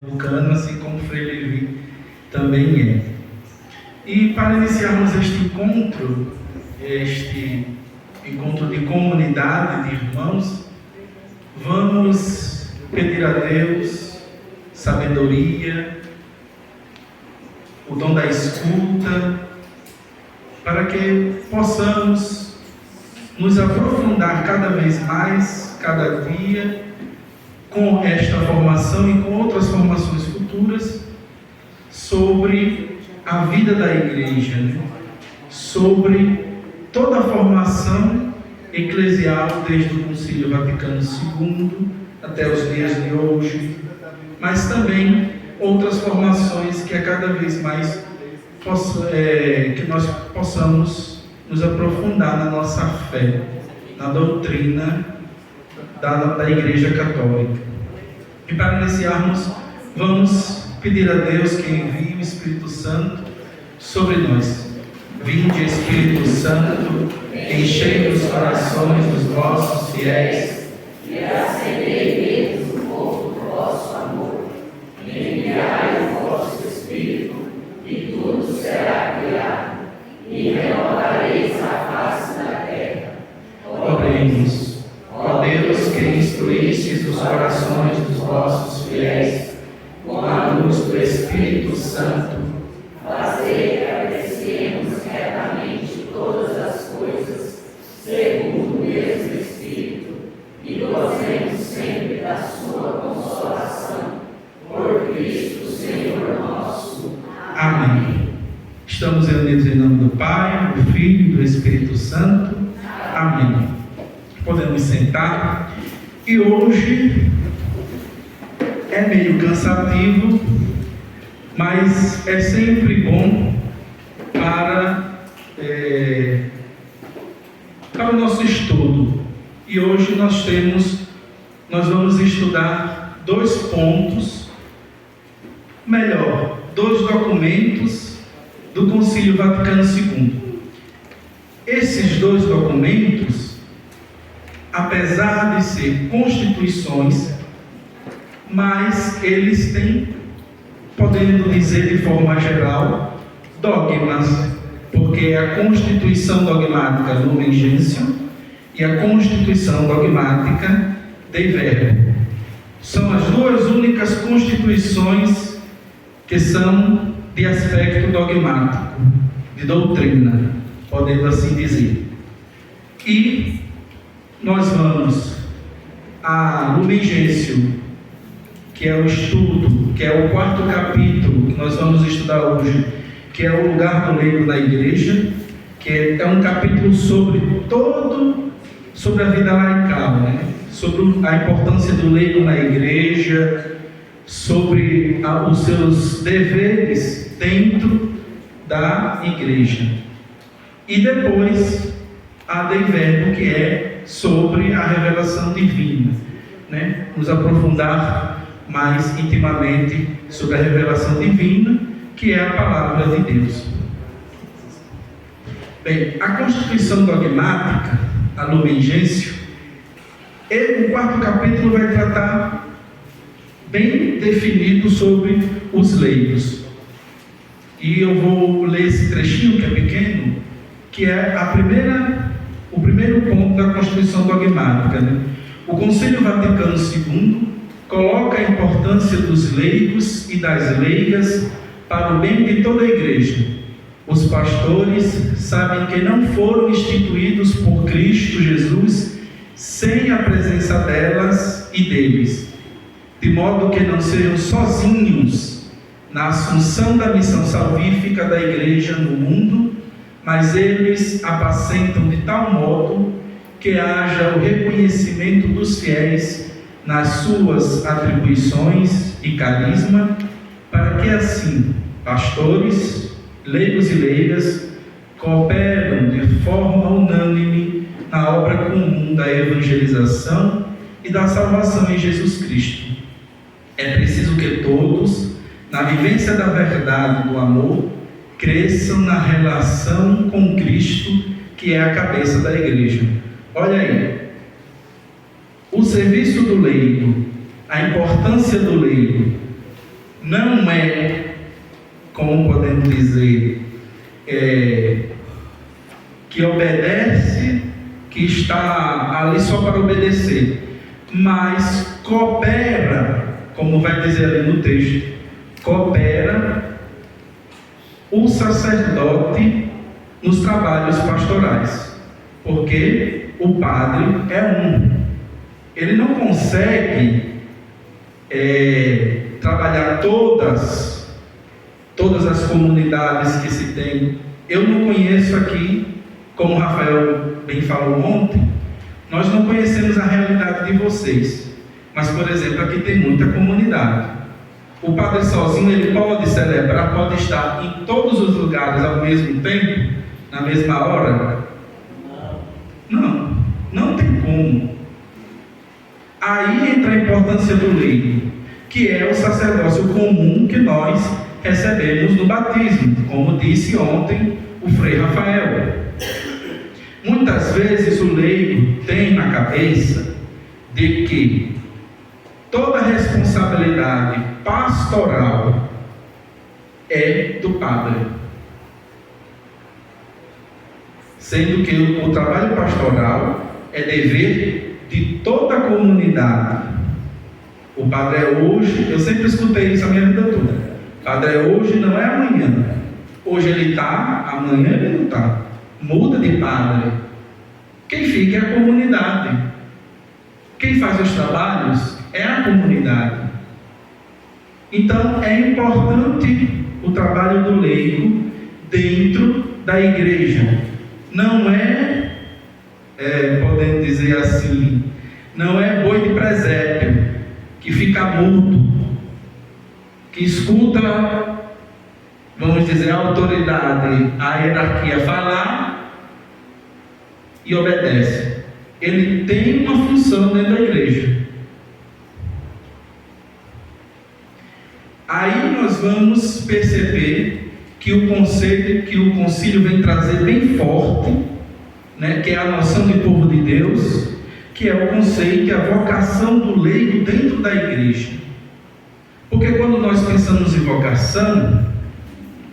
Vulcano, assim como Frei Levi também é. E para iniciarmos este encontro de comunidade, de irmãos, vamos pedir a Deus sabedoria, o dom da escuta, para que possamos nos aprofundar cada vez mais, cada dia, com esta formação e com outras formações futuras, sobre a vida da igreja, sobre toda a formação eclesial, desde o Concílio Vaticano II até os dias de hoje, mas também outras formações que a cada vez mais que nós possamos nos aprofundar na nossa fé, na doutrina da Igreja Católica. E para iniciarmos, vamos pedir a Deus que envie o Espírito Santo sobre nós. Vinde, Espírito Santo, enchei os corações dos vossos fiéis e acendei neles o fogo do vosso amor. Enviai o vosso Espírito, e tudo será criado, e renovareis a face da terra. Oremos. Ó Deus, que instruístes os corações dos vossos fiéis com a luz do Espírito Santo, fazei que apreciemos retamente todas as coisas, segundo o mesmo Espírito, e gozemos sempre da sua consolação. Por Cristo, Senhor nosso. Amém. Estamos reunidos em nome do Pai, do Filho e do Espírito Santo. Amém. Podemos sentar. E hoje é meio cansativo, mas é sempre bom para o nosso estudo. E hoje nós vamos estudar dois documentos do Concílio Vaticano II. Esses dois documentos, apesar de ser constituições, mas eles têm, podendo dizer de forma geral, dogmas, porque a Constituição Dogmática Lumen Gentium e a Constituição Dogmática Dei Verbum são as duas únicas constituições que são de aspecto dogmático, de doutrina, podendo assim dizer. E nós vamos a Lumen Gentium, que é o estudo, que é o 4º capítulo que nós vamos estudar hoje, que é o lugar do leigo na igreja, que é um capítulo sobre a vida laical, sobre a importância do leigo na igreja, sobre os seus deveres dentro da igreja. E depois a Dei Verbum, que é sobre a revelação divina, nos aprofundar mais intimamente sobre a revelação divina, que é a palavra de Deus. Bem, a Constituição Dogmática, a Lumen Gentium, o 4º capítulo vai tratar bem definido sobre os leigos. E eu vou ler esse trechinho que é pequeno, que é o primeiro ponto da Constituição Dogmática. O Concílio Vaticano II coloca a importância dos leigos e das leigas para o bem de toda a igreja. Os pastores sabem que não foram instituídos por Cristo Jesus sem a presença delas e deles, de modo que não sejam sozinhos na assunção da missão salvífica da igreja no mundo, mas eles apacentam de tal modo que haja o reconhecimento dos fiéis nas suas atribuições e carisma, para que assim pastores, leigos e leigas cooperam de forma unânime na obra comum da evangelização e da salvação em Jesus Cristo. É preciso que todos, na vivência da verdade e do amor, cresçam na relação com Cristo, que é a cabeça da igreja. Olha aí, o serviço do leigo, a importância do leigo, não é, como podemos dizer, que obedece, que está ali só para obedecer, mas coopera, como vai dizer ali no texto, coopera o sacerdote nos trabalhos pastorais, porque o padre é um. Ele não consegue trabalhar todas as comunidades que se tem. Eu não conheço aqui, como o Rafael bem falou ontem, nós não conhecemos a realidade de vocês, mas, por exemplo, aqui tem muita comunidade. O padre sozinho, ele pode celebrar, pode estar em todos os lugares ao mesmo tempo, na mesma hora? Não tem como. Aí entra a importância do leigo, que é o sacerdócio comum que nós recebemos no batismo, como disse ontem o Frei Rafael. Muitas vezes o leigo tem na cabeça de que toda a responsabilidade pastoral é do padre, sendo que o trabalho pastoral é dever de toda a comunidade. O padre é hoje, eu sempre escutei isso a minha vida toda. O padre é hoje, não é amanhã. Hoje ele está, amanhã ele não está. Muda de padre. Quem fica é a comunidade. Quem faz os trabalhos é a comunidade. Então é importante o trabalho do leigo dentro da igreja. Não podemos dizer assim, não é boi de presépio que fica mudo, que escuta, vamos dizer, a autoridade, a hierarquia falar e obedece. Ele tem uma função dentro da igreja. Aí nós vamos perceber que o conceito que o concílio vem trazer bem forte, né, que é a noção de povo de Deus, que é o conceito e a vocação do leigo dentro da igreja. Porque quando nós pensamos em vocação,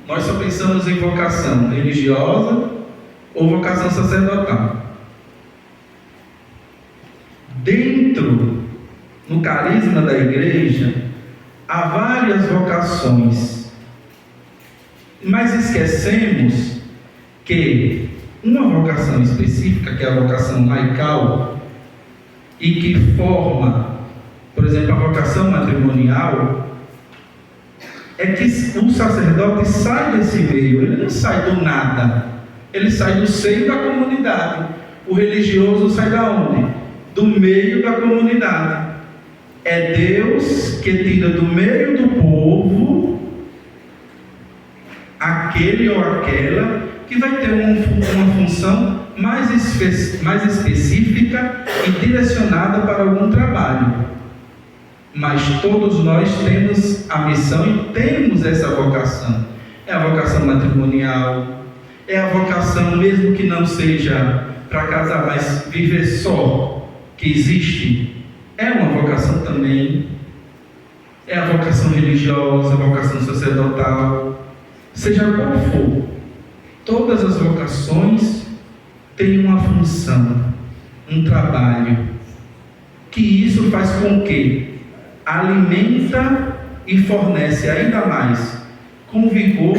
nós só pensamos em vocação religiosa ou vocação sacerdotal. Dentro, no carisma da igreja, há várias vocações, mas esquecemos que uma vocação específica, que é a vocação laical, e que forma, por exemplo, a vocação matrimonial, é que o sacerdote sai desse meio, ele não sai do nada, ele sai do seio da comunidade. O religioso sai da onde? Do meio da comunidade. É Deus que tira do meio do povo aquele ou aquela que vai ter uma função mais específica e direcionada para algum trabalho. Mas todos nós temos a missão e temos essa vocação. É a vocação matrimonial, é a vocação, mesmo que não seja para casar, mas viver só, que existe, é uma vocação também. É a vocação religiosa, a vocação sacerdotal, seja qual for. Todas as vocações têm uma função, um trabalho, que isso faz com que alimenta e fornece ainda mais, com vigor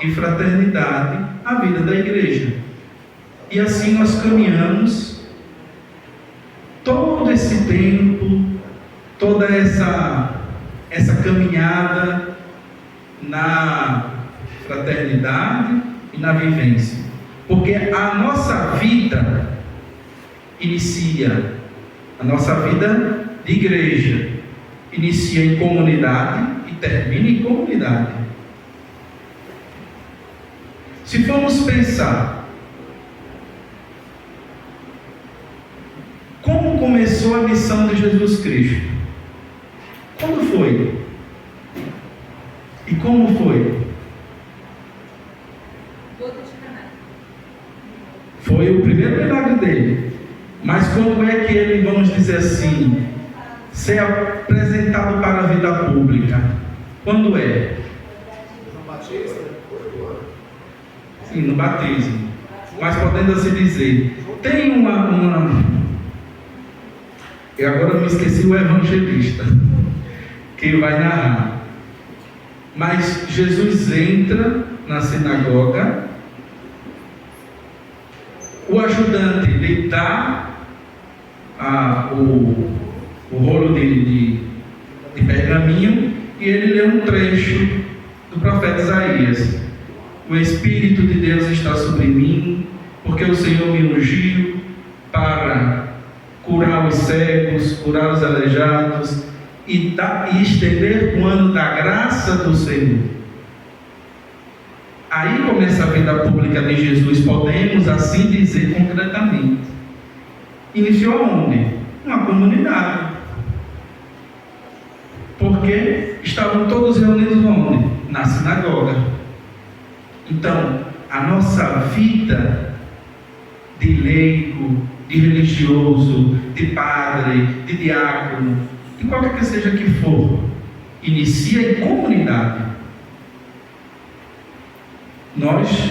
e fraternidade, a vida da igreja. E assim nós caminhamos todo esse tempo, toda essa caminhada na fraternidade e na vivência, porque a nossa vida inicia, a nossa vida de igreja inicia em comunidade e termina em comunidade. Se formos pensar como começou a missão de Jesus Cristo, quando foi? E como foi? Foi o primeiro milagre dele. Mas como é que ele, vamos dizer assim, ser apresentado para a vida pública? Quando é? Sim, no batismo. Mas podendo assim dizer, tem uma... E agora eu me esqueci o evangelista que vai narrar. Mas Jesus entra na sinagoga, o ajudante lhe dá o rolo de pergaminho e ele lê um trecho do profeta Isaías. O Espírito de Deus está sobre mim, porque o Senhor me ungiu para curar os cegos, curar os aleijados e estender o ano da graça do Senhor. Aí começa a vida pública de Jesus, podemos assim dizer concretamente. Iniciou onde? Uma comunidade. Porque estavam todos reunidos onde? Na sinagoga. Então, a nossa vida de leigo, de religioso, de padre, de diácono, de qualquer que seja que for, inicia em comunidade. Nós,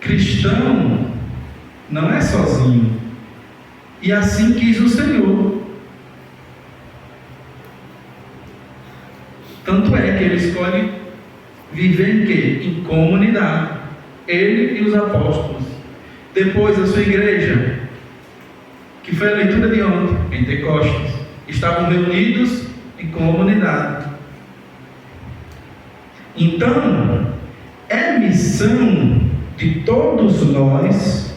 cristão, não é sozinho. E assim quis o Senhor. Tanto é que Ele escolhe viver em quê? Em comunidade. Ele e os apóstolos. Depois a sua igreja, que foi a leitura de ontem, Pentecostes, estavam reunidos em comunidade. Então, é missão de todos nós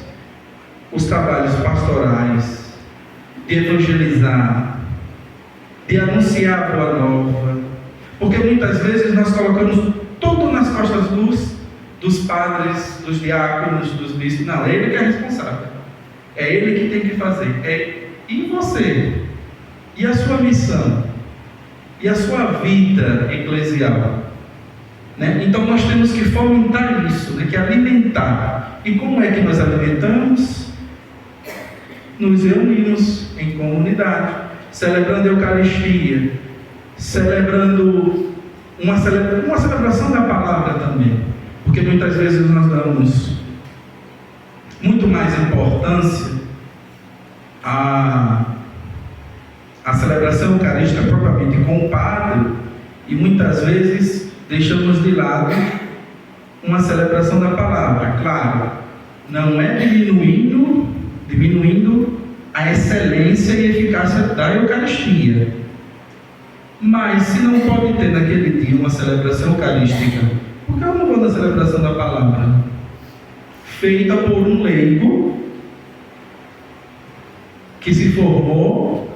os trabalhos pastorais, de evangelizar, de anunciar a boa nova, porque muitas vezes nós colocamos tudo nas costas dos padres, dos diáconos, dos bispos. Não, é ele que é responsável, é ele que tem que fazer. E você? E a sua missão? E a sua vida eclesial? Né? Então nós temos que fomentar isso, né? Que alimentar. E como é que nós alimentamos? Nos reunimos em comunidade, celebrando a Eucaristia, celebrando uma celebração da palavra também, porque muitas vezes nós damos muito mais importância à celebração eucarística propriamente com o padre, e muitas vezes deixamos de lado uma celebração da palavra. Claro, não é diminuindo a excelência e eficácia da Eucaristia, mas se não pode ter naquele dia uma celebração eucarística, por que eu não vou na celebração da palavra? Feita por um leigo que se formou,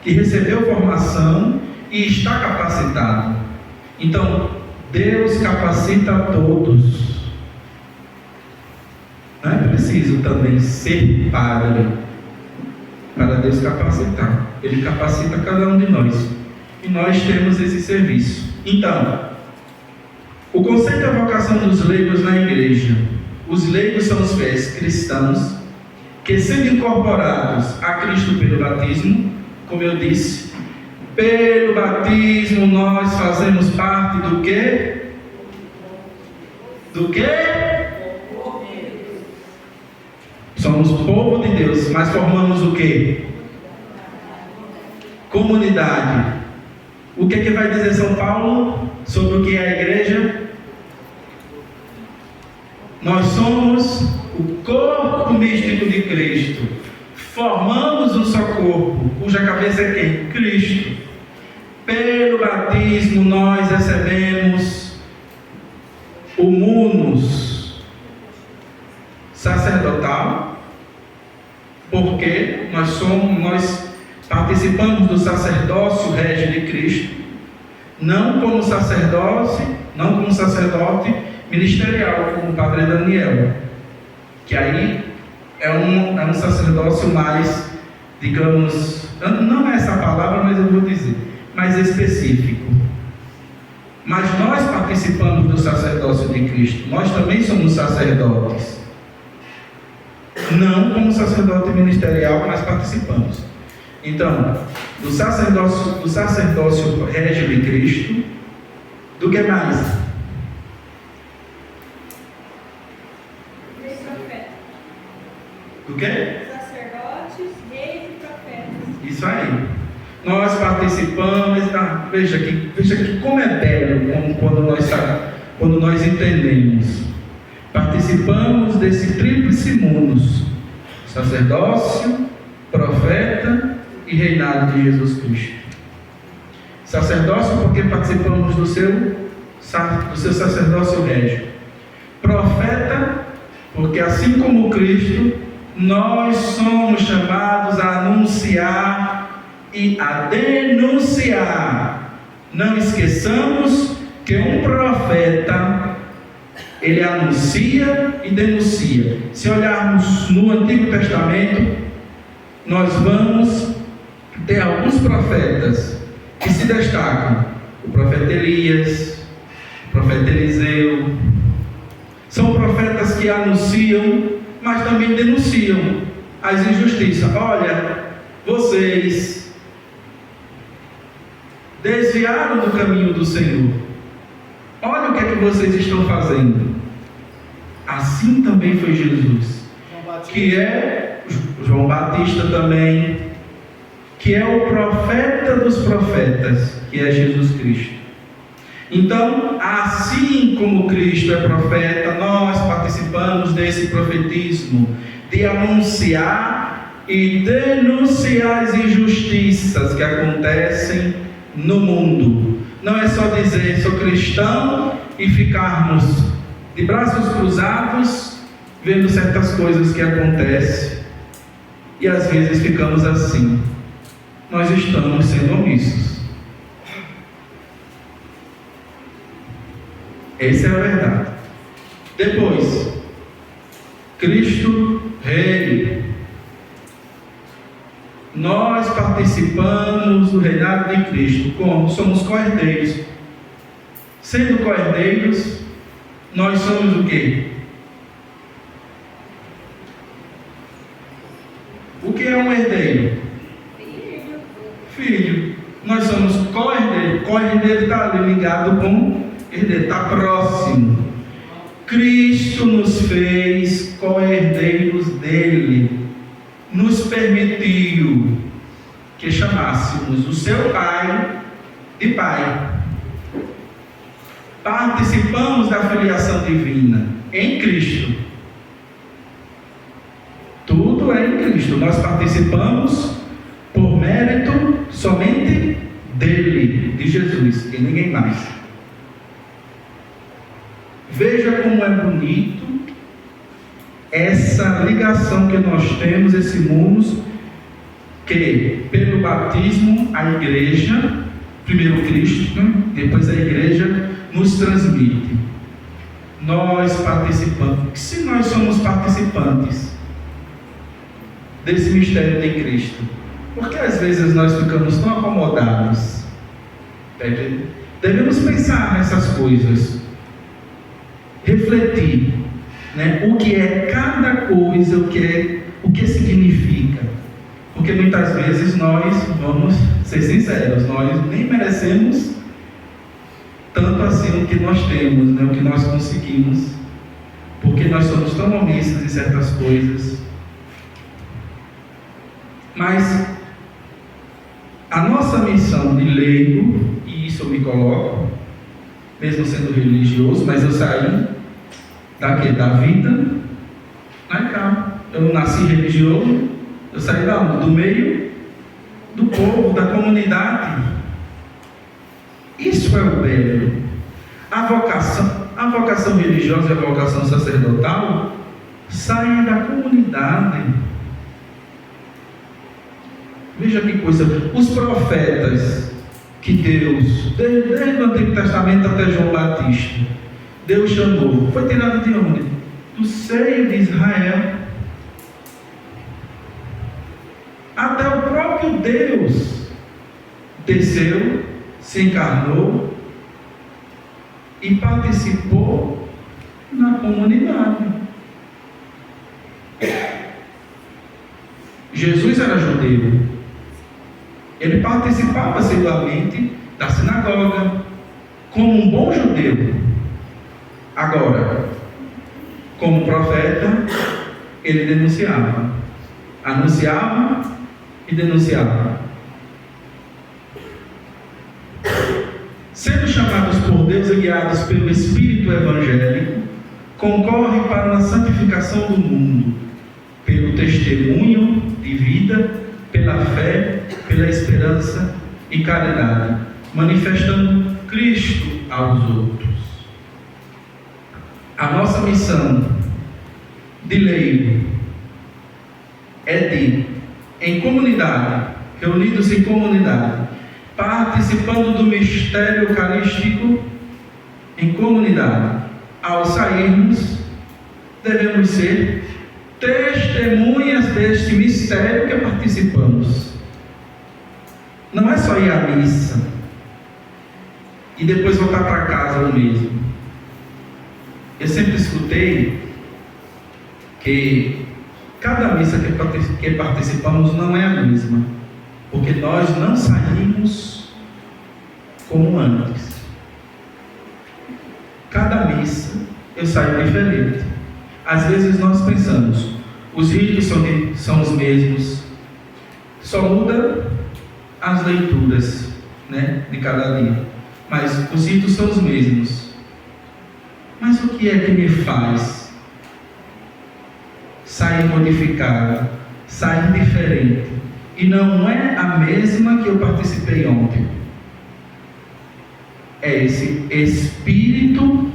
que recebeu formação e está capacitado. Então, Deus capacita a todos. Não é preciso também ser padre para Deus capacitar. Ele capacita cada um de nós. E nós temos esse serviço. Então, o conceito da vocação dos leigos na igreja. Os leigos são os fiéis cristãos que, sendo incorporados a Cristo pelo batismo, como eu disse, pelo batismo nós fazemos parte do quê? Do quê? Somos povo de Deus, mas formamos o quê? Comunidade. O que vai dizer São Paulo sobre o que é a igreja? Nós somos o corpo místico de Cristo. Formamos um só corpo, cuja cabeça é quem? Cristo. Pelo batismo nós recebemos o munus sacerdotal, porque nós participamos do sacerdócio régio de Cristo, não como sacerdote ministerial, como o Padre Daniel, que aí é um sacerdócio mais, digamos, não é essa palavra, mas eu vou dizer, mais específico. Mas nós participamos do sacerdócio de Cristo, nós também somos sacerdotes, não como sacerdote ministerial, mas participamos. Então, do sacerdócio régio de Cristo, do que mais? Dos profetas. Do que? Sacerdotes, reis e profetas. Isso aí. Nós participamos, veja que como é belo quando nós entendemos. Participamos desse tríplice munus: sacerdócio, profeta e reinado de Jesus Cristo. Sacerdócio, porque participamos do seu sacerdócio régio. Profeta, porque assim como Cristo, nós somos chamados a anunciar e a denunciar. Não esqueçamos que um profeta, ele anuncia e denuncia. Se olharmos no Antigo Testamento, nós vamos ter alguns profetas que se destacam: o profeta Elias, o profeta Eliseu. São profetas que anunciam, mas também denunciam as injustiças. Olha, vocês desviaram do caminho do Senhor. Olha o que é que vocês estão fazendo. Assim também foi Jesus, que é João Batista também, que é o profeta dos profetas, que é Jesus Cristo. Então, assim como Cristo é profeta, nós participamos desse profetismo de anunciar e denunciar as injustiças que acontecem no mundo. Não é só dizer sou cristão e ficarmos de braços cruzados vendo certas coisas que acontecem e às vezes ficamos assim. Nós estamos sendo omissos. Essa é a verdade. Depois, Cristo Rei. Nós participamos do reinado de Cristo. Como? Somos co-herdeiros. Sendo co-herdeiros, nós somos o quê? O que é um herdeiro? Filho. Nós somos co-herdeiros. Co-herdeiro está ali ligado com herdeiro, está próximo. Cristo nos fez co-herdeiros dele. Nos permitiu que chamássemos o seu Pai de Pai. Participamos da filiação divina em Cristo. Tudo é em Cristo. Nós participamos por mérito somente dele, de Jesus, e ninguém mais. Veja como é bonito essa ligação que nós temos, esse munus, que pelo batismo a igreja, primeiro Cristo, depois a igreja nos transmite. Nós participamos. Se nós somos participantes desse mistério de Cristo, porque às vezes nós ficamos tão acomodados? Devemos pensar nessas coisas, refletir, o que é cada coisa, o que significa. Porque muitas vezes nós, vamos ser sinceros, nós nem merecemos tanto assim o que nós temos, o que nós conseguimos, porque nós somos tão omissos em certas coisas. Mas a nossa missão de leigo, e isso eu me coloco, mesmo sendo religioso, mas eu saí da vida, eu não nasci religioso, eu saí do meio do povo, da comunidade. Isso é o belo. A vocação religiosa e a vocação sacerdotal saem da comunidade. Veja que coisa. Os profetas que Deus, desde o Antigo Testamento até João Batista, Deus chamou, foi tirado de onde? Do seio de Israel. Até o próprio Deus desceu, se encarnou e participou na comunidade. Jesus era judeu, Ele participava assiduamente da sinagoga, como um bom judeu. Agora, como profeta, ele denunciava, anunciava e denunciava. Sendo chamados por Deus e guiados pelo Espírito evangélico, concorre para a santificação do mundo, pelo testemunho de vida, pela fé, pela esperança e caridade, manifestando Cristo aos outros. A nossa missão de leigo é em comunidade, reunidos em comunidade, participando do mistério eucarístico em comunidade. Ao sairmos, devemos ser testemunhas deste mistério que participamos. Não é só ir à missa e depois voltar para casa o mesmo. Eu sempre escutei que cada missa que participamos não é a mesma, porque nós não saímos como antes. Cada missa eu saio diferente. Às vezes nós pensamos, os ritos são os mesmos, só muda as leituras, né, de cada dia, mas os ritos são os mesmos. Mas o que é que me faz sair modificado, sair diferente? E não é a mesma que eu participei ontem. É esse Espírito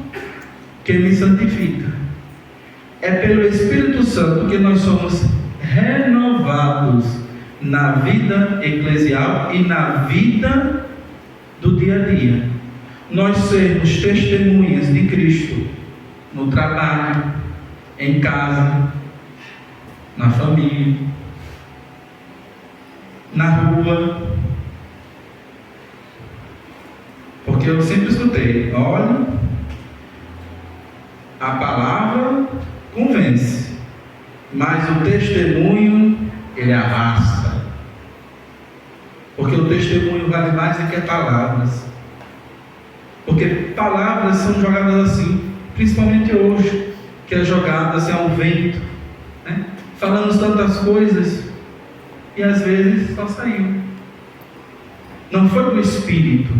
que me santifica. É pelo Espírito Santo que nós somos renovados na vida eclesial e na vida do dia a dia. Nós sermos testemunhas de Cristo no trabalho, em casa, na família, na rua. Porque eu sempre escutei, olha, a palavra convence, mas o testemunho, ele arrasta. Porque o testemunho vale mais do que palavras. Porque palavras são jogadas assim, principalmente hoje, que é jogada assim ao vento, né? Falamos tantas coisas e às vezes só saiu. Não foi do Espírito.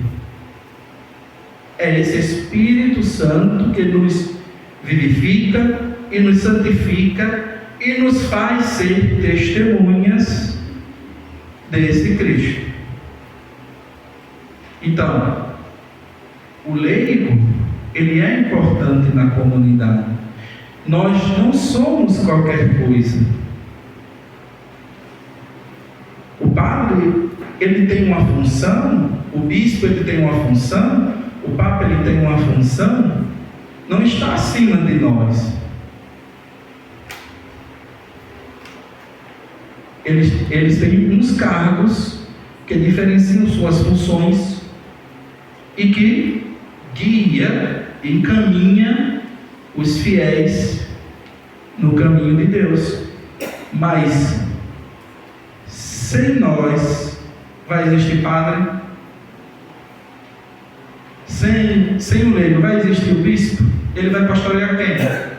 É esse Espírito Santo que nos vivifica e nos santifica e nos faz ser testemunhas desse Cristo. Então, o leigo, ele é importante na comunidade. Nós não somos qualquer coisa. O padre, ele tem uma função, o bispo, ele tem uma função, o papa, ele tem uma função, não está acima de nós. Eles têm uns cargos que diferenciam suas funções e que guia e encaminha os fiéis no caminho de Deus. Mas sem nós vai existir padre? Sem o leigo vai existir o bispo? Ele vai pastorear quem?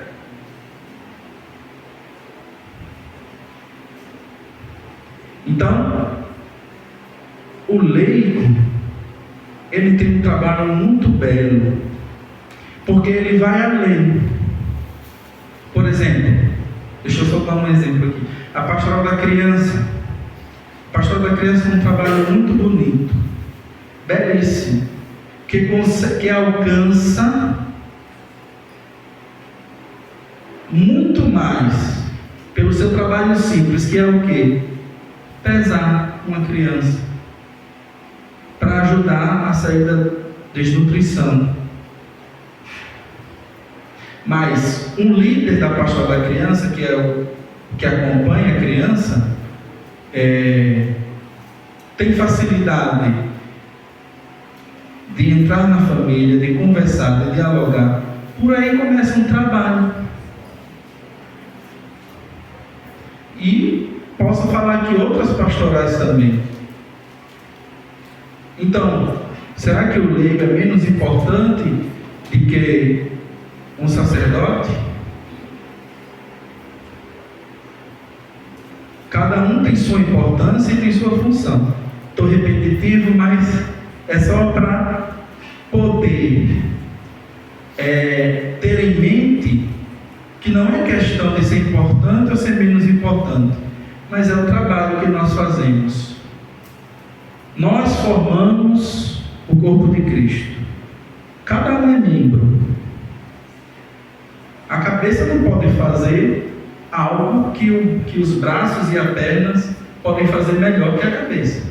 Então, o leigo, ele tem um trabalho muito belo, porque ele vai além. Por exemplo, deixa eu só dar um exemplo aqui. A pastoral da criança. A pastoral da criança é um trabalho muito bonito, belíssimo, que alcança muito mais pelo seu trabalho simples, que é o quê? Pesar uma criança para ajudar a sair da desnutrição. Mas um líder da pastoral da criança, que é o que acompanha a criança, tem facilidade de entrar na família, de conversar, de dialogar. Por aí começa um trabalho. E posso falar aqui outras pastorais também. Então, será que o leigo é menos importante do que um sacerdote? Cada um tem sua importância e tem sua função. Estou repetitivo, mas é só para poder ter em mente que não é questão de ser importante ou ser menos importante, mas é o trabalho que nós fazemos. Nós formamos o corpo de Cristo. Cada um é membro. A cabeça não pode fazer algo que os braços e as pernas podem fazer melhor que a cabeça.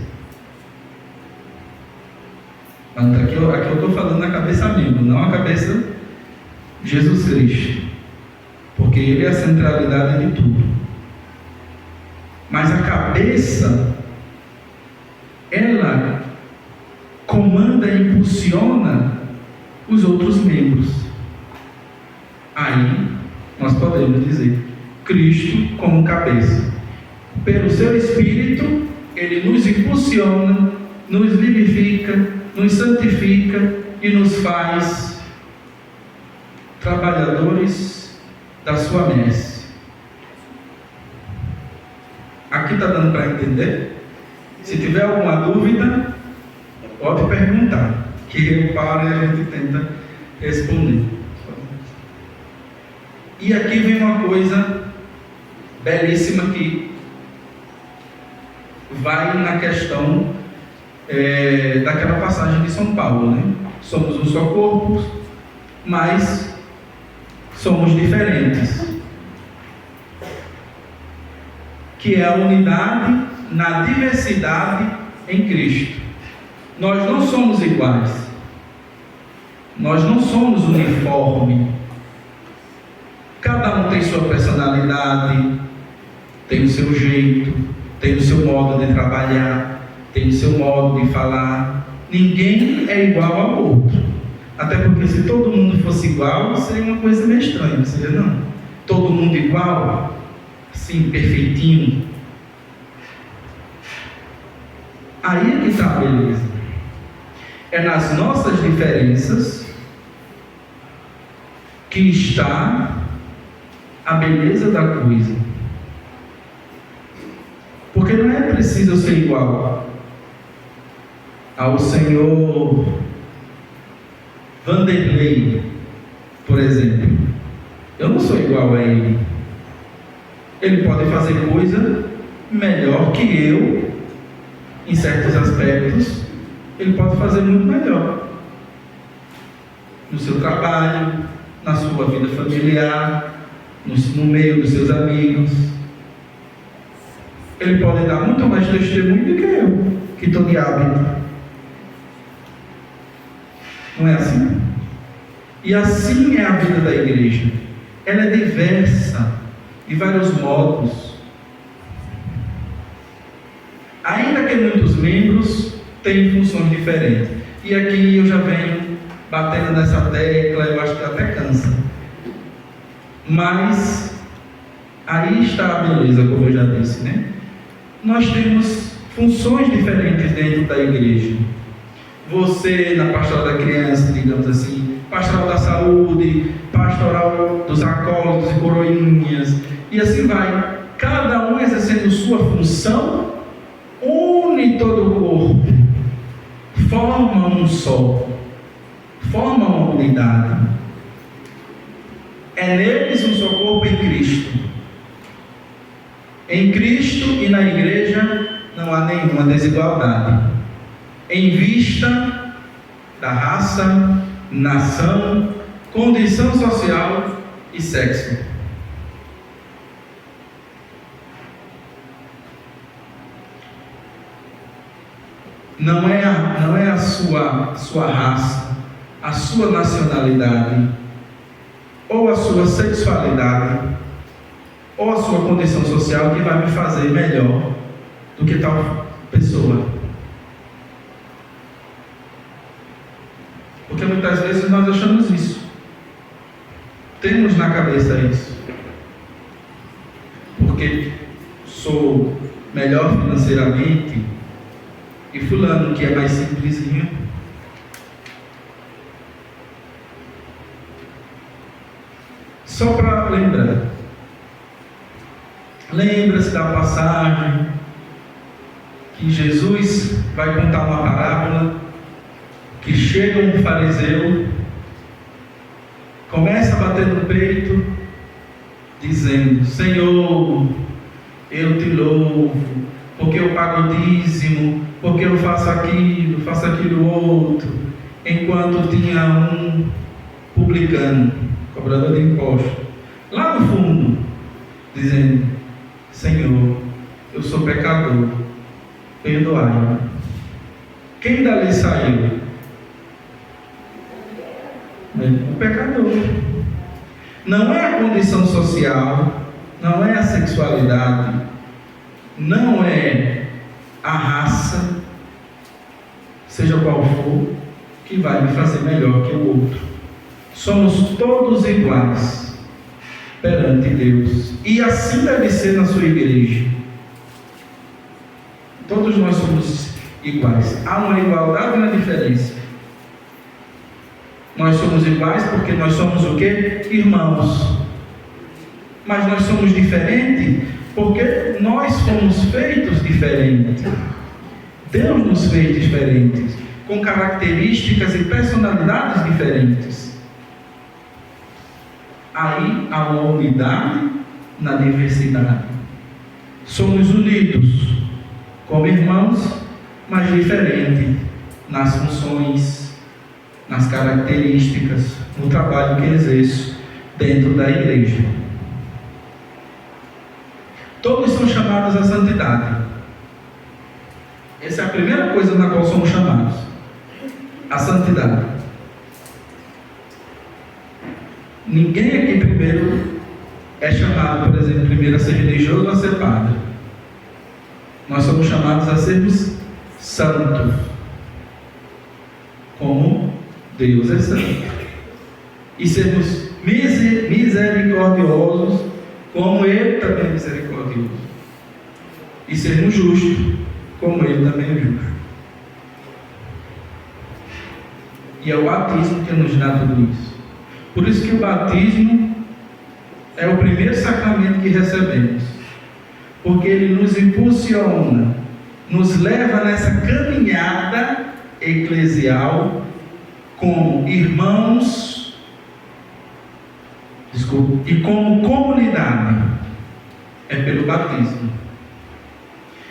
Mas aqui eu estou falando da cabeça membro, não a cabeça de Jesus Cristo, porque Ele é a centralidade de tudo. Mas a cabeça, ela comanda e impulsiona os outros membros. Aí nós podemos dizer Cristo como cabeça. Pelo seu Espírito, Ele nos impulsiona, nos vivifica, nos santifica e nos faz trabalhadores da sua messe. Aqui está dando para entender? Se tiver alguma dúvida, pode perguntar, que eu paro e a gente tenta responder. E aqui vem uma coisa belíssima que vai na questão daquela passagem de São Paulo, né? Somos um só corpo, mas somos diferentes, que é a unidade na diversidade em Cristo. Nós não somos iguais, nós não somos uniformes. Cada um tem sua personalidade, tem o seu jeito, tem o seu modo de trabalhar, tem o seu modo de falar. Ninguém é igual ao outro. Até porque se todo mundo fosse igual, seria uma coisa meio estranha, seria não? Todo mundo igual, assim, perfeitinho. Aí é que está a beleza. É nas nossas diferenças que está a beleza da coisa. Porque não é preciso ser igual ao senhor Vanderlei, por exemplo. Eu não sou igual a ele. Ele pode fazer coisa melhor que eu em certos aspectos. Ele pode fazer muito melhor no seu trabalho, na sua vida familiar, no meio dos seus amigos. Ele pode dar muito mais testemunho do que eu, que estou de hábito. Não é assim? E assim é a vida da igreja. Ela é diversa, de vários modos. Ainda que muitos membros têm funções diferentes. E aqui eu já venho batendo nessa tecla, eu acho que até cansa. Mas aí está a beleza, como eu já disse, né? Nós temos funções diferentes dentro da igreja. Você na pastoral da criança, digamos assim, pastoral da saúde, pastoral dos acólitos e coroinhas, e assim vai. Cada um exercendo sua função, une todo o corpo, forma um só, forma uma unidade. É neles um só corpo em Cristo. Em Cristo e na igreja não há nenhuma desigualdade. Em vista da raça, nação, condição social e sexo. Não é a sua raça, a sua nacionalidade, ou a sua sexualidade, ou a sua condição social que vai me fazer melhor do que tal pessoa. Porque muitas vezes nós achamos isso. Temos na cabeça isso. Porque sou melhor financeiramente, E fulano, que é mais simplesinho, só para lembrar. Lembra-se da passagem que Jesus vai contar uma parábola, que chega um fariseu, começa a bater no peito, dizendo: Senhor, eu te louvo, porque eu pago o dízimo, porque eu faço aquilo outro, enquanto tinha um publicano, cobrador de impostos, lá no fundo, dizendo: Senhor, eu sou pecador, perdoai-me. Quem dali saiu? O pecador. Não é a condição social, não é a sexualidade, não é a raça, seja qual for, que vai me fazer melhor que o outro. Somos todos iguais perante Deus, e assim deve ser na sua igreja. Todos nós somos iguais. Há uma igualdade na diferença. Nós somos iguais porque nós somos o quê? Irmãos. Mas nós somos diferentes porque nós fomos feitos diferentes. Deus nos fez diferentes, com características e personalidades diferentes. Aí há uma unidade na diversidade. Somos unidos como irmãos, mas diferentes nas funções, nas características, no trabalho que exerço dentro da igreja. Todos são chamados à santidade. Essa é a primeira coisa na qual somos chamados: a santidade. Ninguém aqui primeiro é chamado, por exemplo, primeiro a ser religioso ou a ser padre. Nós somos chamados a sermos santos, como Deus é santo, e sermos misericordiosos, como Ele também é misericordioso, e sermos justos, como Ele também é justo. E é o batismo que nos dá tudo isso. Por isso que o batismo é o primeiro sacramento que recebemos, porque ele nos impulsiona, nos leva nessa caminhada eclesial como irmãos, e como comunidade. É pelo batismo.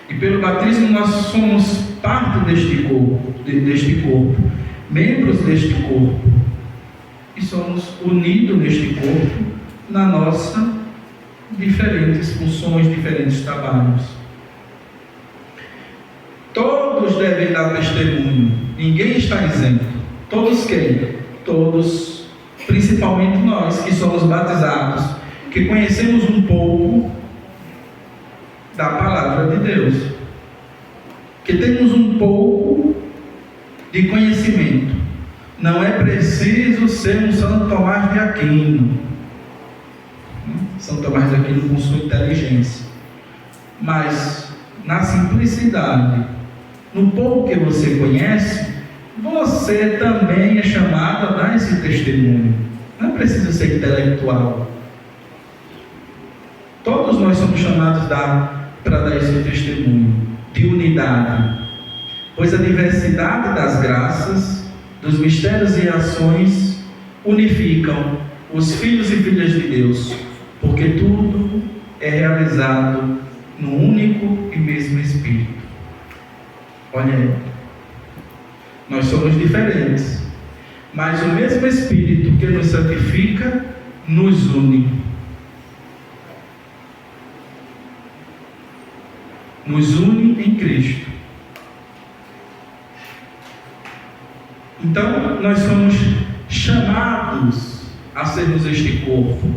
E pelo batismo nós somos parte deste corpo, membros deste corpo, e somos unidos neste corpo na nossa diferentes funções, diferentes trabalhos. Todos devem dar testemunho, ninguém está isento. Todos quem? Todos, principalmente nós que somos batizados, que conhecemos um pouco da palavra de Deus, que temos um pouco de conhecimento. Não é preciso ser um Santo Tomás de Aquino. São Tomás de Aquino com sua inteligência, mas na simplicidade, no pouco que você conhece, você também é chamado a dar esse testemunho. Não é preciso ser intelectual. Todos nós somos chamados para dar esse testemunho de unidade, pois a diversidade das graças, dos mistérios e ações unificam os filhos e filhas de Deus, porque tudo é realizado no único e mesmo Espírito. Olha aí, nós somos diferentes, mas o mesmo Espírito que nos santifica nos une. Nos une em Cristo. Então, nós somos chamados a sermos este corpo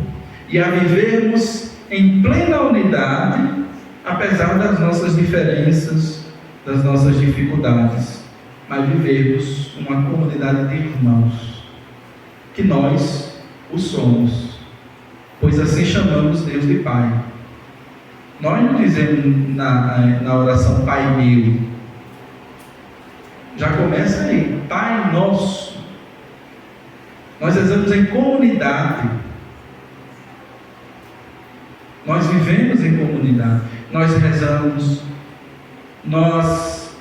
e a vivermos em plena unidade, apesar das nossas diferenças, das nossas dificuldades, mas vivermos uma comunidade de irmãos, que nós o somos, pois assim chamamos Deus de Pai. Nós não dizemos na oração Pai meu, Já começa aí. Pai nosso. Nós rezamos em comunidade. Nós vivemos em comunidade. Nós rezamos, nós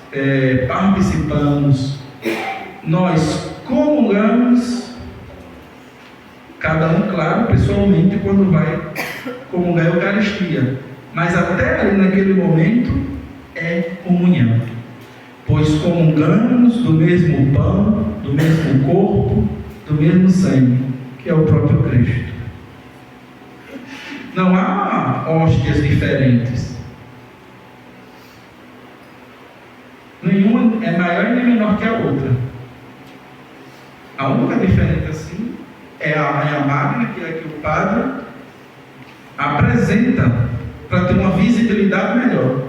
participamos, nós comungamos, cada um, claro, pessoalmente, quando vai comungar a Eucaristia. Mas até ali naquele momento é comunhão. Pois comungamos do mesmo pão, do mesmo corpo, do mesmo sangue, que é o próprio Cristo. Não há hóstias diferentes. Nenhuma é maior e nem menor que a outra. A única diferença assim é a magna, que é que o padre apresenta para ter uma visibilidade melhor.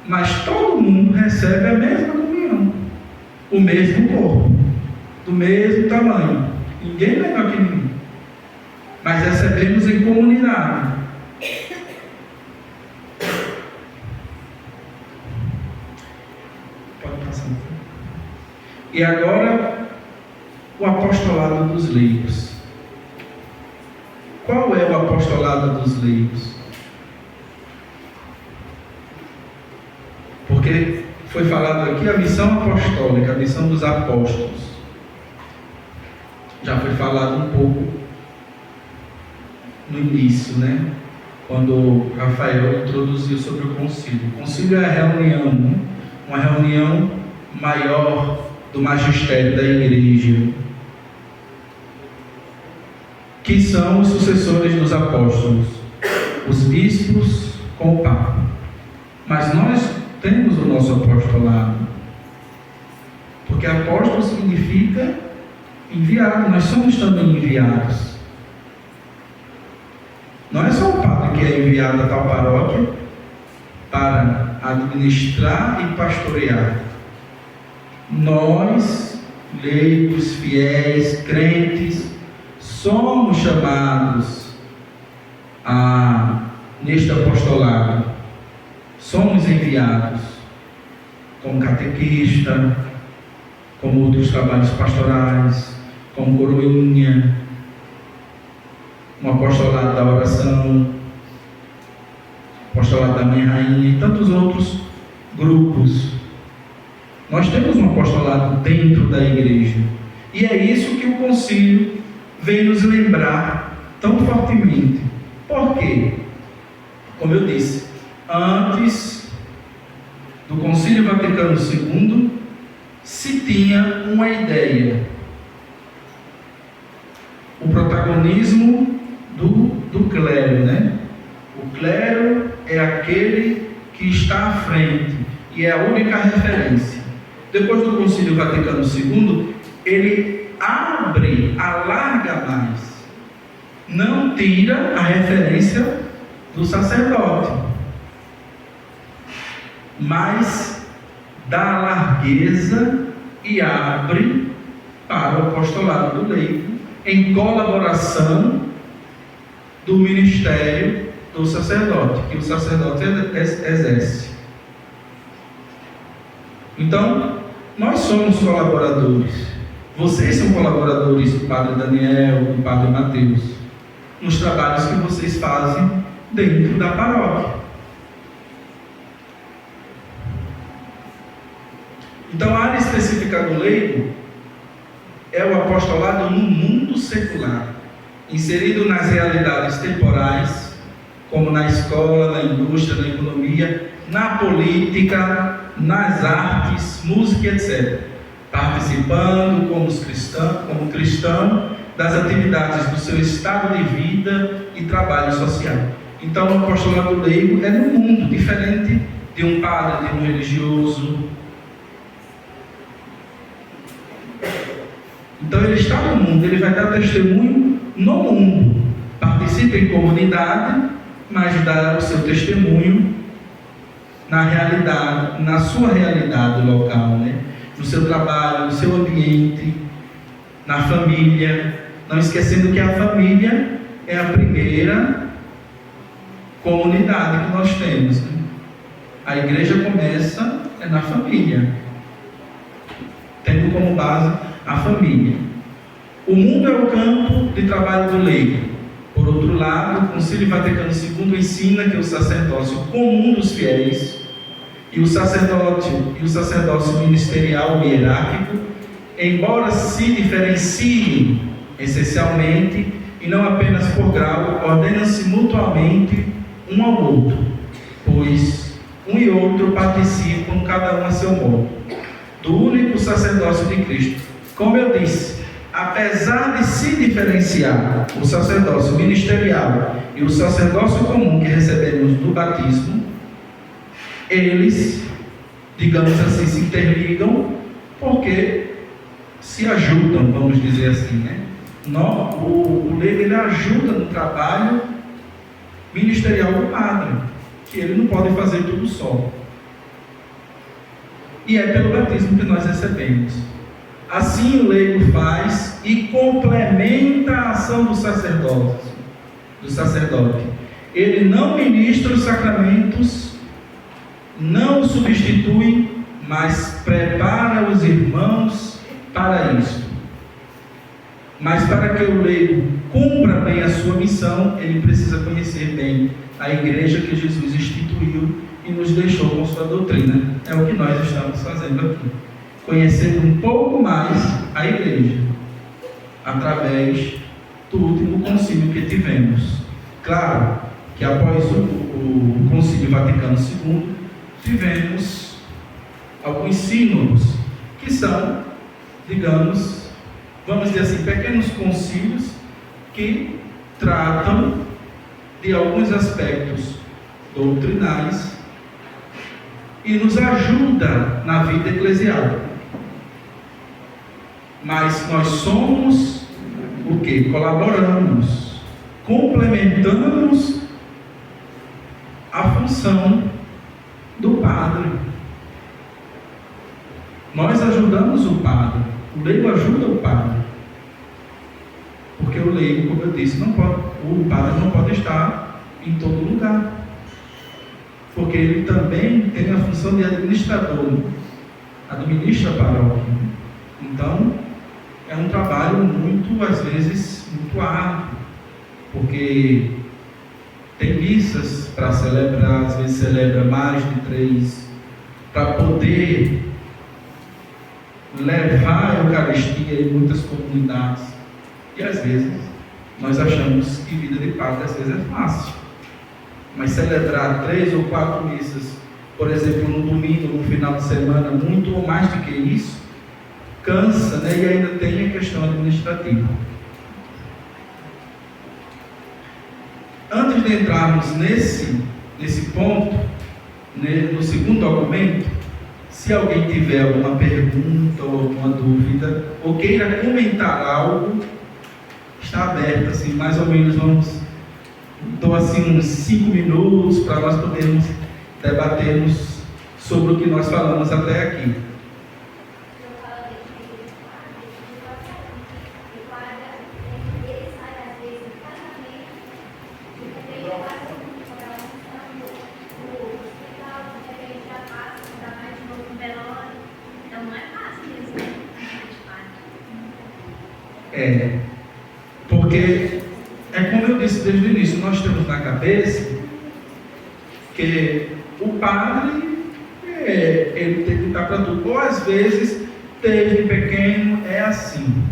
Mas todo mundo recebe a mesma comunhão, o mesmo corpo, do mesmo tamanho. Ninguém é melhor que ninguém. Mas recebemos em comunidade. Pode passar. E agora, o apostolado dos leigos. Qual é o apostolado dos leigos? Porque foi falado aqui a missão apostólica, a missão dos apóstolos. Já foi falado um pouco no início, né? Quando Rafael introduziu sobre o concílio. O concílio é a reunião, né? Uma reunião maior do magistério da igreja, que são os sucessores dos apóstolos, os bispos com o Papa. Mas nós temos o nosso apostolado, porque apóstolo significa enviado, nós somos também enviados. Não é só o padre que é enviado a tal paróquia para administrar e pastorear. Nós, leigos, fiéis, crentes, somos chamados neste apostolado. Somos enviados como catequista, como outros trabalhos pastorais, como coroinha, um apostolado da oração, apostolado da Mãe Rainha e tantos outros grupos. Nós temos um apostolado dentro da igreja. E é isso que o concílio vem nos lembrar tão fortemente. Por quê? Como eu disse, antes do Concílio Vaticano II, se tinha uma ideia. O protagonismo do clero, né? O clero é aquele que está à frente e é a única referência. Depois do Concílio Vaticano II, ele alarga mais. Não tira a referência do sacerdote, mas dá largueza e abre para o apostolado do leigo, em colaboração do ministério do sacerdote, que o sacerdote exerce. Então, nós somos colaboradores. Vocês são colaboradores do Padre Daniel, do Padre Mateus, nos trabalhos que vocês fazem dentro da paróquia. Então, a área específica do leigo é o apostolado no mundo secular, inserido nas realidades temporais, como na escola, na indústria, na economia, na política, nas artes, música, etc. Participando como cristão das atividades do seu estado de vida e trabalho social. Então, o apostolado leigo é no mundo, diferente de um padre, de um religioso. Então, ele está no mundo, ele vai dar testemunho no mundo. Participa em comunidade, mas dá o seu testemunho na realidade, na sua realidade local, né? No seu trabalho, no seu ambiente, na família. Não esquecendo que a família é a primeira comunidade que nós temos, né? A igreja começa na família. tendo como base a família. O mundo é o campo de trabalho do leigo. Por outro lado, o Concílio Vaticano II ensina que o sacerdócio comum dos fiéis e o sacerdócio ministerial ou hierárquico, embora se diferenciem essencialmente e não apenas por grau, ordenam-se mutuamente um ao outro, pois um e outro participam, cada um a seu modo, do único sacerdócio de Cristo. Como eu disse, apesar de se diferenciar o sacerdócio ministerial e o sacerdócio comum que recebemos no batismo, eles, digamos assim, se interligam porque se ajudam, vamos dizer assim, né? O leigo, ele ajuda no trabalho ministerial do padre, que ele não pode fazer tudo só. E é pelo batismo que nós recebemos. Assim o leigo faz e complementa a ação do sacerdote. Ele não ministra os sacramentos, não o substitui, mas prepara os irmãos para isto. Mas para que o leigo cumpra bem a sua missão, ele precisa conhecer bem a igreja que Jesus instituiu e nos deixou com sua doutrina. É o que nós estamos fazendo aqui, conhecendo um pouco mais a igreja, através do último concílio que tivemos. Claro que após o Concílio Vaticano II, tivemos alguns sínodos, que são, digamos, vamos dizer assim, pequenos concílios que tratam de alguns aspectos doutrinais e nos ajuda na vida eclesial. Mas nós somos o que? Colaboramos, complementamos a função do padre. Nós ajudamos o padre, o leigo ajuda o padre, porque o leigo, como eu disse, o padre não pode estar em todo lugar, porque ele também tem a função de administrador, administra a paróquia. Então é um trabalho muito, às vezes, muito árduo, porque tem missas para celebrar, às vezes celebra mais de 3, para poder levar a Eucaristia em muitas comunidades. E às vezes nós achamos que vida de padre às vezes é fácil, mas celebrar 3 ou 4 missas, por exemplo, no domingo, no final de semana, muito ou mais do que isso, cansa, né? E ainda tem a questão administrativa. Antes de entrarmos nesse ponto, né, no segundo documento, se alguém tiver alguma pergunta ou alguma dúvida, ou queira comentar algo, está aberto, assim, mais ou menos dou assim uns 5 minutos para nós podermos debatermos sobre o que nós falamos até aqui. Porque é como eu disse desde o início, nós temos na cabeça que o padre ele tem que estar para tudo, ou às vezes desde pequeno é assim.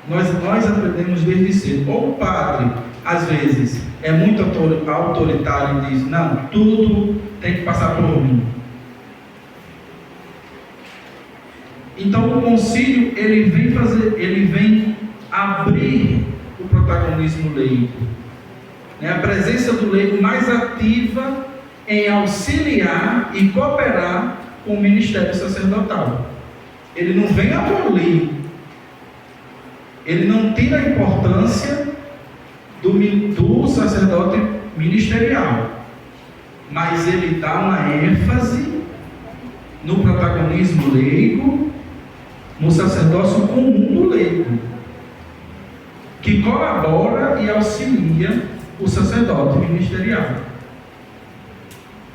Nós aprendemos desde cedo, ou o padre às vezes é muito autoritário e diz, não, tudo tem que passar por mim. Então o concílio ele vem abrir o protagonismo leigo, né? A presença do leigo mais ativa em auxiliar e cooperar com o ministério sacerdotal. Ele não vem abolir, ele não tira a importância do sacerdote ministerial, mas ele dá uma ênfase no protagonismo leigo, no sacerdócio comum do leigo, que colabora e auxilia o sacerdote ministerial.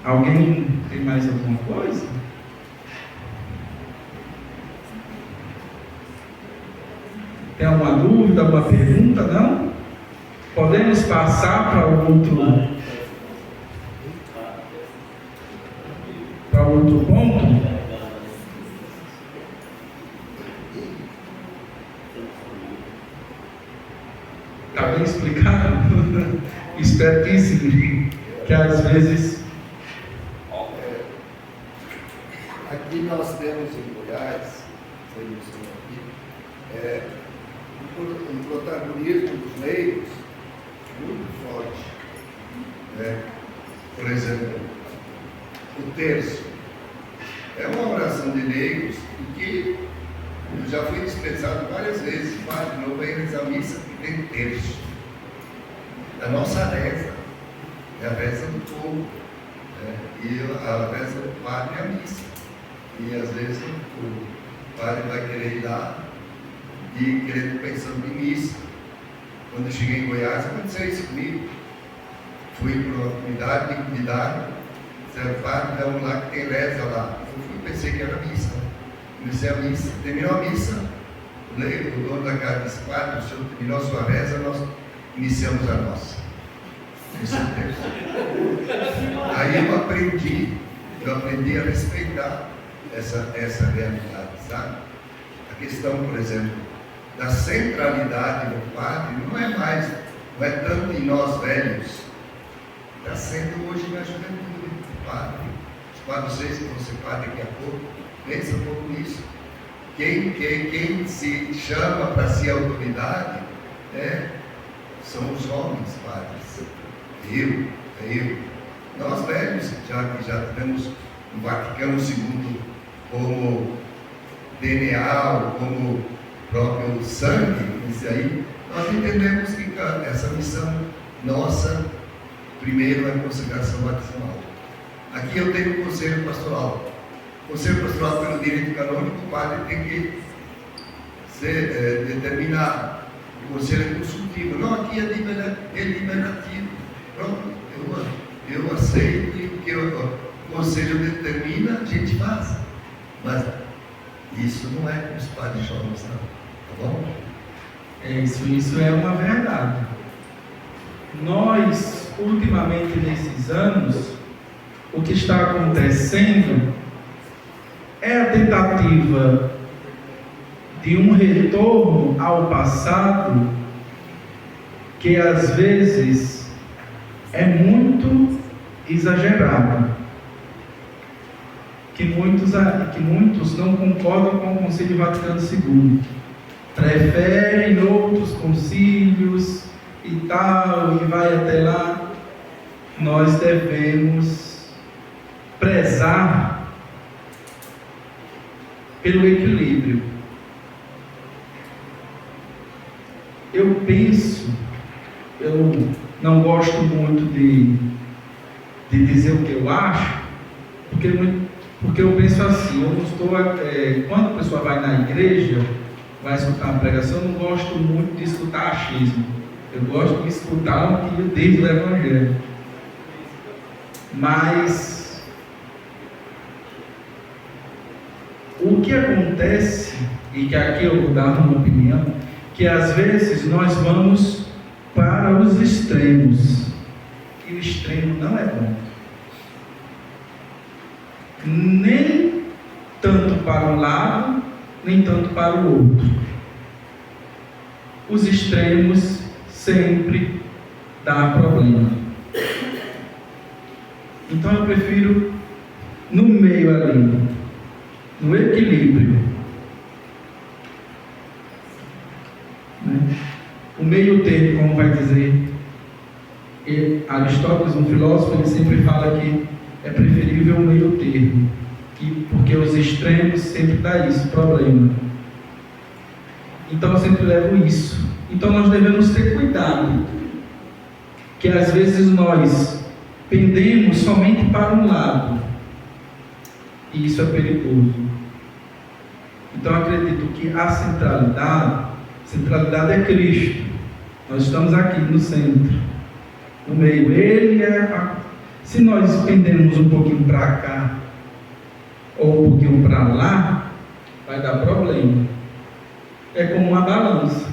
Alguém tem mais alguma coisa? Tem alguma dúvida, alguma pergunta? Não? Podemos passar para o outro ponto? Está bem explicado? Espertíssimo, que às vezes... Aqui nós temos em Goiás, um protagonismo dos leigos muito forte. Né? Por exemplo, o terço é uma oração de leigos que eu já fui dispensado várias vezes. Padre, não vem rezar a missa que tem terço. A nossa reza é a reza do povo, né? E a reza do padre é a missa. E às vezes o padre vai querer ir lá e querer pensando em missa. Quando eu cheguei em Goiás, aconteceu isso comigo. Fui para uma comunidade, me convidaram, disseram, padre, vamos lá que tem reza lá. Eu fui, pensei que era missa. Comecei a missa, terminou a missa, o dono da casa disse, padre, o senhor terminou a sua reza, nós iniciamos a nossa. Aí eu aprendi a respeitar essa realidade, sabe? A questão, por exemplo, da centralidade do padre não é tanto em nós velhos, está sendo hoje na juventude do padre. Os padres, vocês que vão ser padre daqui a pouco, pensa um pouco nisso. Quem se chama para ser autoridade são os homens padres. Eu. Nós velhos, que já temos o Vaticano II como DNA, como próprio sangue, isso aí, nós entendemos que essa missão nossa, primeiro é a consagração batismal. Aqui eu tenho o conselho pastoral. O conselho pastoral, pelo direito canônico, o padre tem que ser determinado. O conselho é consultivo. Não, aqui é deliberativo. Pronto, eu aceito e o que o conselho determina, a gente faz. Mas isso não é com os padres jovens, não. Tá bom? Isso é uma verdade. Nós, ultimamente nesses anos, o que está acontecendo é a tentativa de um retorno ao passado que às vezes é muito exagerado, que muitos não concordam com o Concílio Vaticano II, preferem outros concílios e tal, e vai até lá. Nós devemos prezar pelo equilíbrio. Eu não gosto muito de dizer o que eu acho, porque eu penso assim, eu não estou, quando a pessoa vai na igreja, vai escutar uma pregação, eu não gosto muito de escutar achismo. Eu gosto de escutar o que diz o Evangelho. Mas o que acontece, e que aqui eu vou dar uma opinião, que às vezes nós vamos para os extremos, e o extremo não é bom. Nem tanto para um lado, nem tanto para o outro. Os extremos sempre dá problema. Então eu prefiro no meio ali, no equilíbrio. O meio termo, como vai dizer Aristóteles, um filósofo, ele sempre fala que é preferível o meio termo, porque os extremos sempre dá isso, problema. Então eu sempre levo isso. Então nós devemos ter cuidado, que às vezes nós pendemos somente para um lado, e isso é perigoso. Então eu acredito que a centralidade é Cristo. Nós estamos aqui no centro, no meio. Ele é. Se nós pendemos um pouquinho para cá ou um pouquinho para lá, vai dar problema. é como uma balança.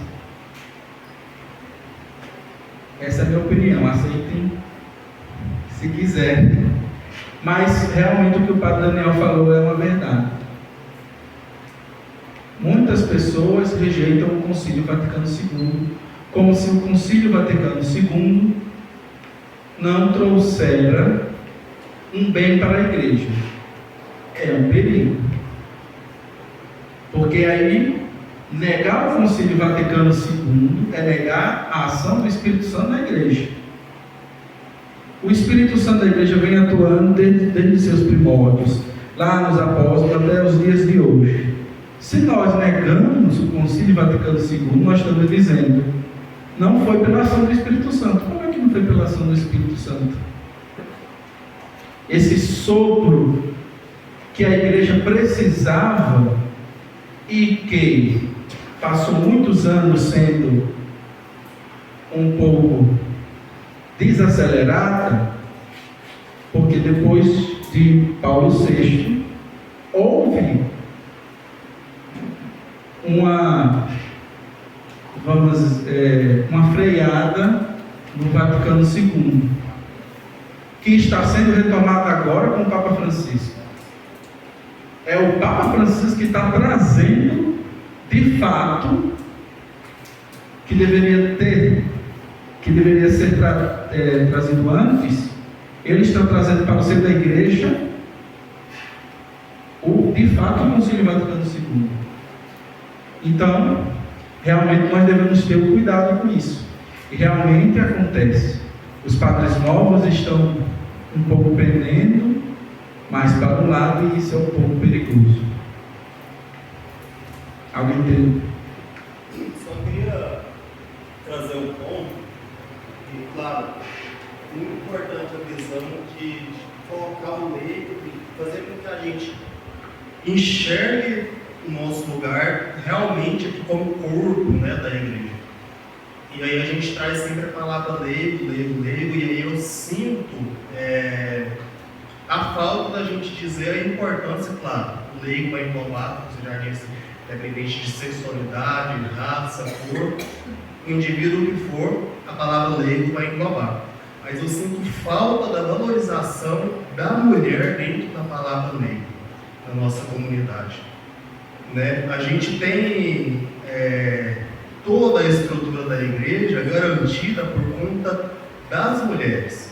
Essa é a minha opinião, aceitem se quiserem. Mas realmente o que o Padre Daniel falou é uma verdade. Muitas pessoas rejeitam o Concílio Vaticano II, como se o Concílio Vaticano II não trouxera um bem para a igreja. É um perigo. Porque aí, negar o Concílio Vaticano II é negar a ação do Espírito Santo na igreja. O Espírito Santo da igreja vem atuando desde seus primórdios, lá nos apóstolos, até os dias de hoje. Se nós negamos o Concílio Vaticano II, nós estamos dizendo, não foi pela ação do Espírito Santo. Como é que não foi pela ação do Espírito Santo? Esse sopro que a igreja precisava e que passou muitos anos sendo um pouco desacelerada, porque depois de Paulo VI houve uma freada no Vaticano II, que está sendo retomada agora com o Papa Francisco. É o Papa Francisco que está trazendo, de fato, que deveria ser trazido antes. Ele está trazendo para o seio da igreja de fato o Concílio Vaticano II. Então, realmente nós devemos ter um cuidado com isso. E realmente acontece. Os padres novos estão um pouco pendendo mais para um lado, e isso é um pouco perigoso. Alguém tem? Só queria trazer um ponto, e claro, muito importante a visão de colocar o leigo e fazer com que a gente enxergue o nosso lugar realmente aqui como corpo, né, da igreja. E aí a gente traz sempre a palavra leigo, e aí eu sinto a falta da gente dizer a importância, claro, o leigo vai englobar, você já disse, independente de sexualidade, raça, cor, o indivíduo que for, a palavra leigo vai englobar. Mas eu sinto falta da valorização da mulher dentro da palavra leigo, na nossa comunidade. Né? A gente tem toda a estrutura da igreja garantida por conta das mulheres.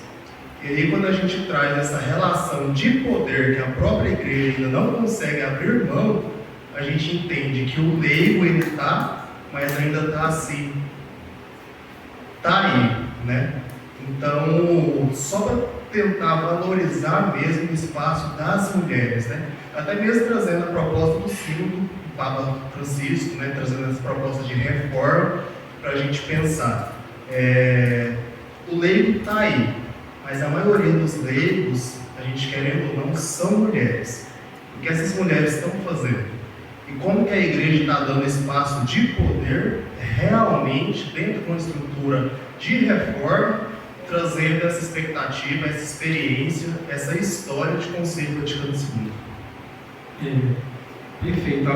E aí, quando a gente traz essa relação de poder que a própria igreja ainda não consegue abrir mão, a gente entende que o leigo ele está, mas ainda está assim, está aí, né? Então, só para tentar valorizar mesmo o espaço das mulheres, né? Até mesmo trazendo a proposta do sínodo do Papa Francisco, né? Trazendo essa proposta de reforma para a gente pensar. O leigo está aí, mas a maioria dos leigos, a gente querendo ou não, são mulheres. O que essas mulheres estão fazendo? E como que a igreja está dando espaço de poder realmente dentro de uma estrutura de reforma, trazendo essa expectativa, essa experiência, essa história de Concílio Vaticano II. Perfeito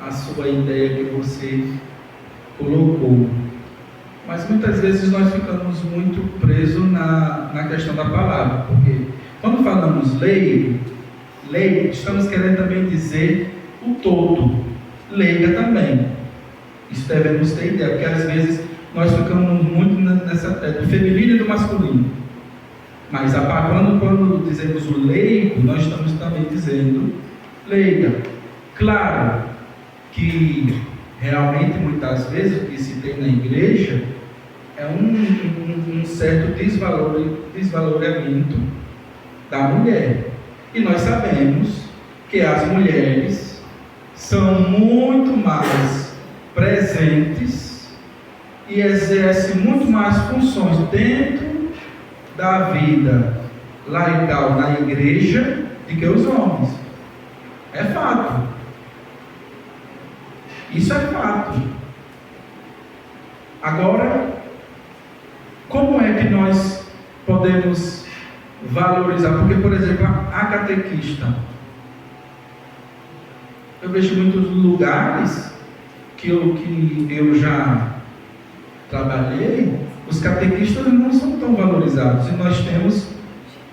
a sua ideia que você colocou. Mas muitas vezes nós ficamos muito presos na questão da palavra, porque quando falamos leigo, estamos querendo também dizer o todo, leiga também. Isso devemos ter ideia, porque às vezes nós ficamos muito nessa do feminino e do masculino. Mas quando dizemos o leigo, nós estamos também dizendo leiga. Claro que realmente muitas vezes o que se tem na igreja é um certo desvaloramento da mulher. E nós sabemos que as mulheres são muito mais presentes e exercem muito mais funções dentro da vida laical na igreja do que os homens. É fato. Isso é fato. Agora, como é que nós podemos valorizar? Porque, por exemplo, a catequista, Eu vejo muitos lugares que eu já trabalhei, os catequistas não são tão valorizados. E nós temos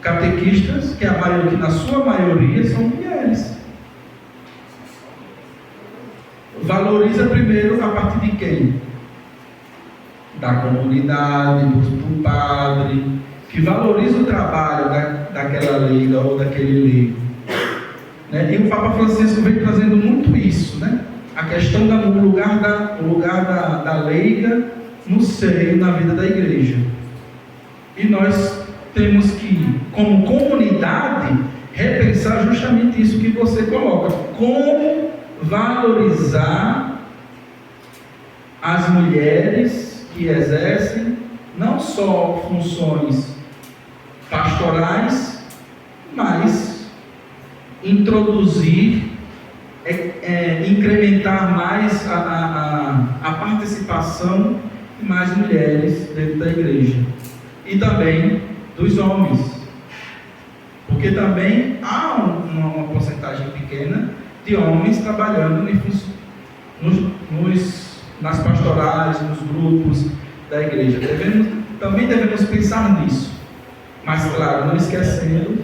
catequistas que na sua maioria são mulheres. Valoriza primeiro a partir de quem? Da comunidade, do padre, que valoriza o trabalho daquela leiga ou daquele leigo. Né? E o Papa Francisco vem trazendo muito isso, né? A questão do lugar da leiga no seio, na vida da igreja. E nós temos que, como comunidade, repensar justamente isso que você coloca. Como valorizar as mulheres que exercem não só funções pastorais, mas introduzir, incrementar mais a participação de mais mulheres dentro da igreja. E também dos homens. Porque também há uma porcentagem pequena de homens trabalhando nas pastorais, nos grupos da igreja. Também devemos pensar nisso. Mas, claro, não esquecendo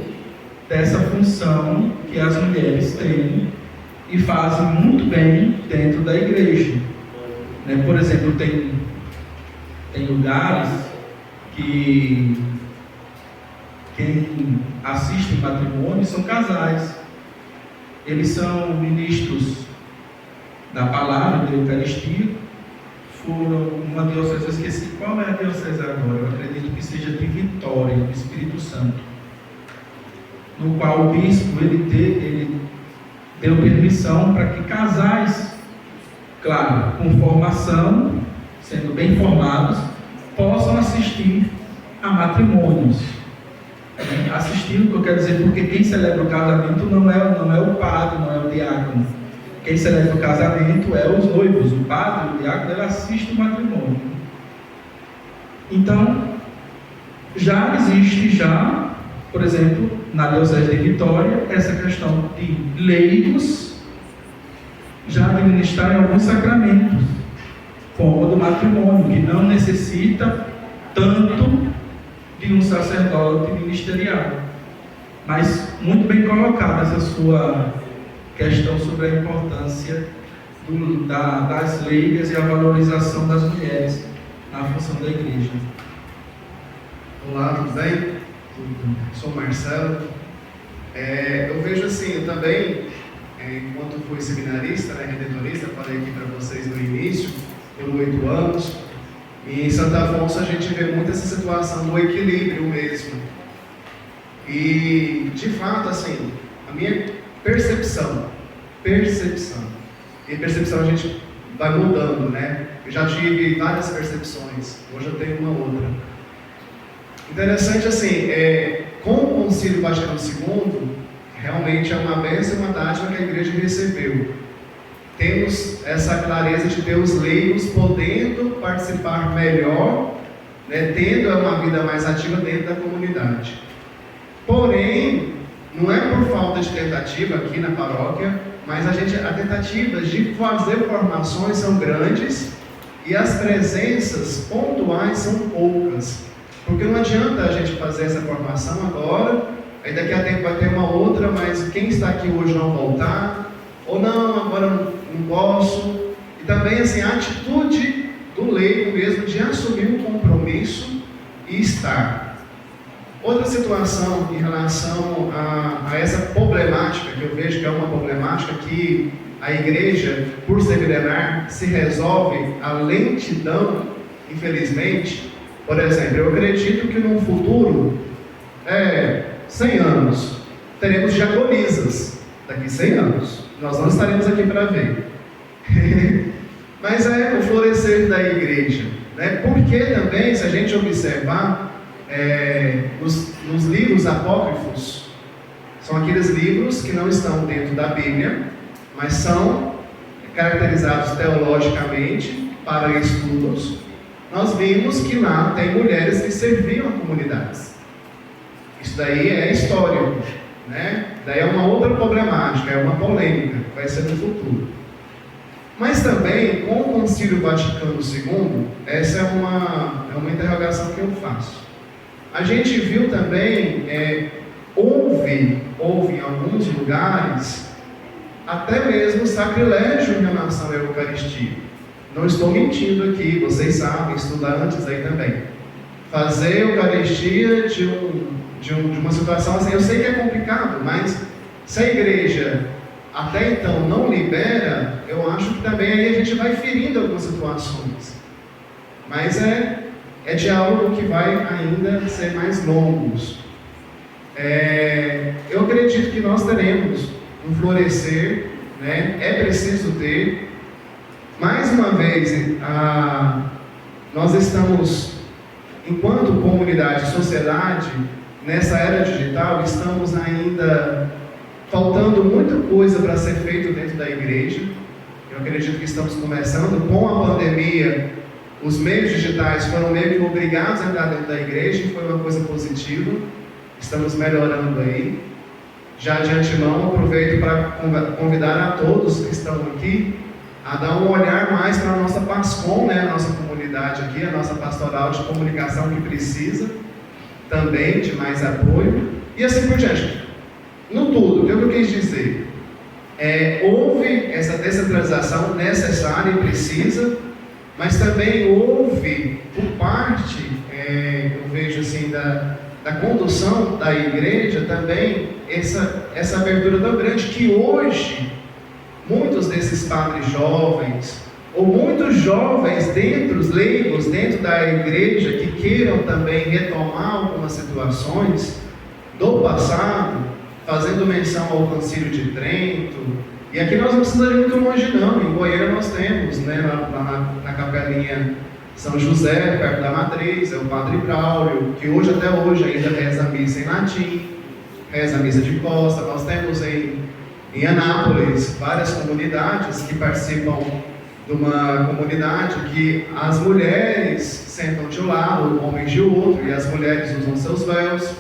dessa função que as mulheres têm e fazem muito bem dentro da igreja. Né? Por exemplo, tem lugares que quem assiste em matrimônio são casais. Eles são ministros da palavra, da Eucaristia. Foram uma diocese, eu esqueci qual é a diocese agora, eu acredito que seja de Vitória, do Espírito Santo, no qual o bispo ele deu permissão para que casais, claro, com formação, sendo bem formados, possam assistir a matrimônios. Assistir, o que eu quero dizer, porque quem celebra o casamento não é o padre, não é o diácono. Quem celebra o casamento é os noivos. O padre, o diácono, ele assiste o matrimônio. Então, já existe, por exemplo, na Diocese de Vitória, essa questão de leigos já administrarem alguns sacramentos, como o do matrimônio, que não necessita tanto de um sacerdote ministerial. Mas muito bem colocada essa sua questão sobre a importância das leigas e a valorização das mulheres na função da igreja. Olá, tudo bem? Sou Marcelo. Eu vejo assim, eu também, enquanto fui seminarista, redentorista, falei aqui para vocês no início, por 8 anos, e em Santo Afonso a gente vê muito essa situação do equilíbrio mesmo. E, de fato, assim, a minha percepção, e percepção a gente vai mudando, né? Eu já tive várias percepções, hoje eu tenho uma outra. Interessante assim, com o Concílio Vaticano II, realmente é uma bênção e uma dádiva que a igreja recebeu. Temos essa clareza de ter os leigos podendo participar melhor, né, tendo uma vida mais ativa dentro da comunidade. Porém, não é por falta de tentativa aqui na paróquia, mas as tentativas de fazer formações são grandes e as presenças pontuais são poucas. Porque não adianta a gente fazer essa formação agora, aí daqui a tempo vai ter uma outra, mas quem está aqui hoje não voltar, ou não, agora não posso. E também assim, a atitude do leigo mesmo de assumir um compromisso e estar. Outra situação em relação a essa problemática, que eu vejo que é uma problemática que a igreja, por ser milenar, se resolve a lentidão, infelizmente. Por exemplo, eu acredito que no futuro, 100 anos, teremos diaconisas, daqui 100 anos. Nós não estaremos aqui para ver. Mas é o florescer da igreja. Né? Porque também, se a gente observar, nos livros apócrifos, são aqueles livros que não estão dentro da Bíblia, mas são caracterizados teologicamente para estudos. Nós vimos que lá tem mulheres que serviam a comunidades. Isso daí é histórico, né? Daí é uma outra problemática, é uma polêmica, que vai ser no futuro. Mas também, com o Concílio Vaticano II, essa é uma interrogação que eu faço. A gente viu também, houve em alguns lugares, até mesmo sacrilégio em relação à Eucaristia. Não estou mentindo aqui, vocês sabem, estudantes aí também. Fazer Eucaristia de uma situação assim, eu sei que é complicado, mas se a igreja até então não libera, eu acho que também aí a gente vai ferindo algumas situações. Mas é diálogo que vai ainda ser mais longos. Eu acredito que nós teremos um florescer, né? É preciso ter. Mais uma vez, nós estamos, enquanto comunidade, sociedade, nessa era digital, estamos ainda faltando muita coisa para ser feito dentro da igreja. Eu acredito que estamos começando. Com a pandemia, os meios digitais foram meio que obrigados a entrar dentro da igreja, e foi uma coisa positiva. Estamos melhorando aí. Já de antemão, aproveito para convidar a todos que estão aqui a dar um olhar mais para a nossa PASCOM, né? A nossa comunidade aqui, a nossa pastoral de comunicação que precisa também de mais apoio, e assim por diante. No tudo, o que eu quis dizer? Houve essa descentralização necessária e precisa, mas também houve, por parte, eu vejo assim, da condução da igreja também, essa abertura tão grande, que hoje, muitos desses padres jovens, ou muitos jovens os leigos dentro da igreja, que queiram também retomar algumas situações do passado, fazendo menção ao Concílio de Trento, e aqui nós não precisamos ir muito longe não, em Goiânia nós temos, né, na capelinha São José, perto da Matriz, é o Padre Braulio, que até hoje ainda reza a missa em latim, reza a missa de costa. Nós temos em Anápolis várias comunidades que participam de uma comunidade que as mulheres sentam de um lado, homens de outro, e as mulheres usam seus véus,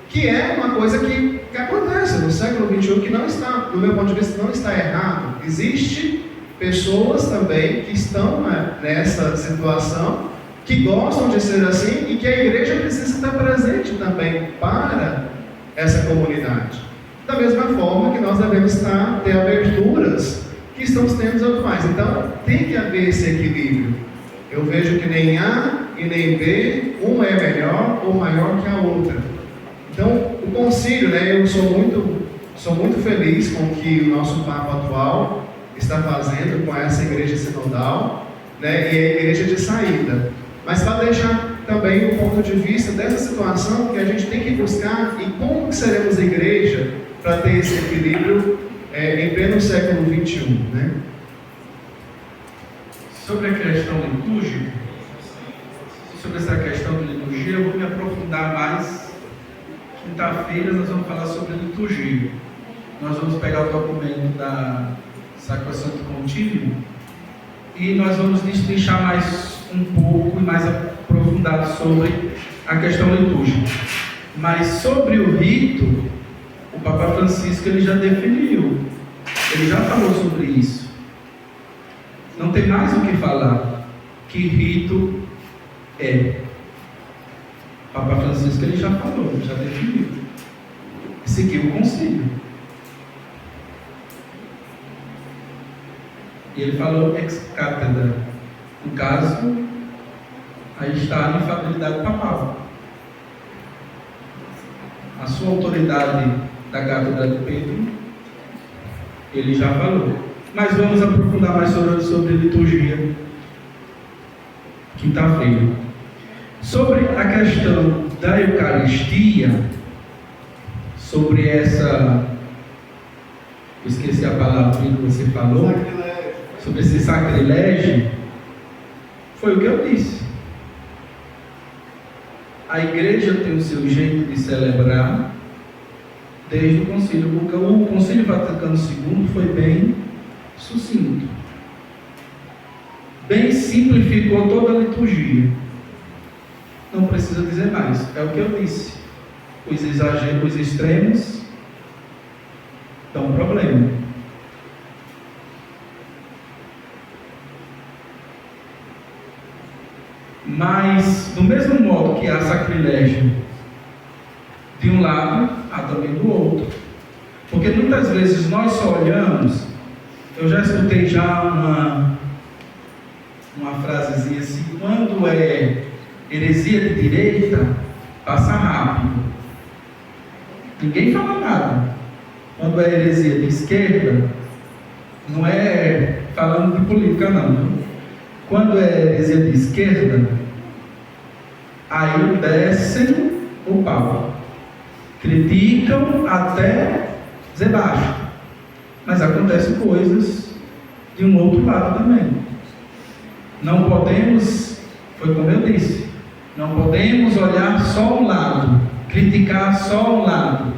que é uma coisa que acontece no século XXI, que não está, do meu ponto de vista, não está errado. Existe pessoas também que estão nessa situação, que gostam de ser assim, e que a igreja precisa estar presente também para essa comunidade. Da mesma forma que nós devemos ter aberturas que estamos tendo atuais. Então, tem que haver esse equilíbrio. Eu vejo que nem A e nem B, uma é melhor ou maior que a outra. Então, o concílio, né, eu sou muito feliz com o que o nosso Papa atual está fazendo com essa igreja sinodal, né, e a igreja de saída. Mas para deixar também o ponto de vista dessa situação que a gente tem que buscar, e como seremos igreja para ter esse equilíbrio em pleno século XXI, né? Sobre a questão litúrgica, sobre essa questão de liturgia, eu vou me aprofundar mais. Quinta-feira nós vamos falar sobre liturgia. Nós vamos pegar o documento da Sacrosanto Contínuo e nós vamos destrinchar mais um pouco e mais aprofundado sobre a questão litúrgica. Mas sobre o rito, o Papa Francisco ele já definiu, ele já falou sobre isso. Não tem mais o que falar. Que rito é? O Papa Francisco ele já falou, já definiu. Seguiu o concílio. E ele falou ex cátedra. No caso, aí está a infalibilidade papal. A sua autoridade da cátedra de Pedro, ele já falou. Mas vamos aprofundar mais sobre liturgia quinta-feira. Sobre a questão da Eucaristia, sobre essa, eu esqueci a palavra que você falou, sacrilégio. Sobre esse sacrilégio, foi o que eu disse. A igreja tem o seu jeito de celebrar desde o concílio. O concílio Vaticano II foi bem sucinto, bem simplificou toda a liturgia. Não precisa dizer mais, é o que eu disse. Os exageros, os extremos dão problema. Mas, do mesmo modo que há sacrilégio de um lado, há também do outro. Porque muitas vezes nós só olhamos, eu já escutei já uma frasezinha assim, quando é heresia de direita, passa rápido. Ninguém fala nada. Quando é heresia de esquerda, não é falando de política não. Quando é heresia de esquerda, aí descem o pau. Criticam até dizer baixo. Mas acontecem coisas de um outro lado também. Não podemos, foi como eu disse, não podemos olhar só um lado, criticar só um lado.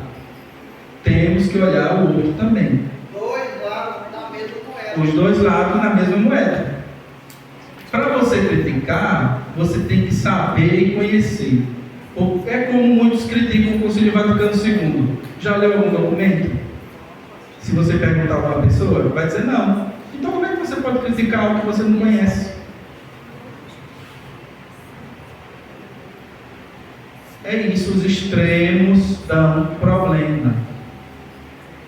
Temos que olhar o outro também. Os dois lados na mesma moeda. Para você criticar, você tem que saber e conhecer. É como muitos criticam o Concílio Vaticano II. Já leu algum documento? Se você perguntar para uma pessoa, vai dizer não. Então como é que você pode criticar algo que você não conhece? É isso, os extremos dão problema.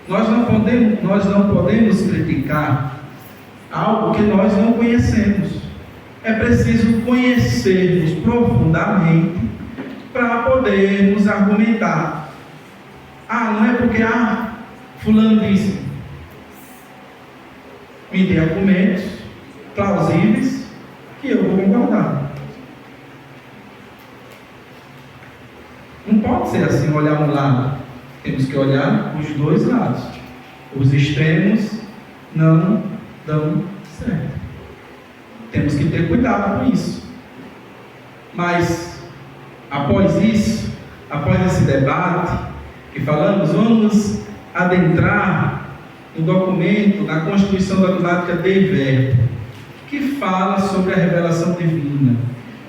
Nós não podemos criticar algo que nós não conhecemos. É preciso conhecermos profundamente para podermos argumentar. Não é porque fulano disse. Me dê argumentos plausíveis que eu vou concordar. Não pode ser assim, olhar um lado. Temos que olhar os dois lados. Os extremos não dão certo. Temos que ter cuidado com isso. Mas, após isso, após esse debate que falamos, vamos adentrar no documento, na Constituição Dogmática Dei Verbo, que fala sobre a revelação divina,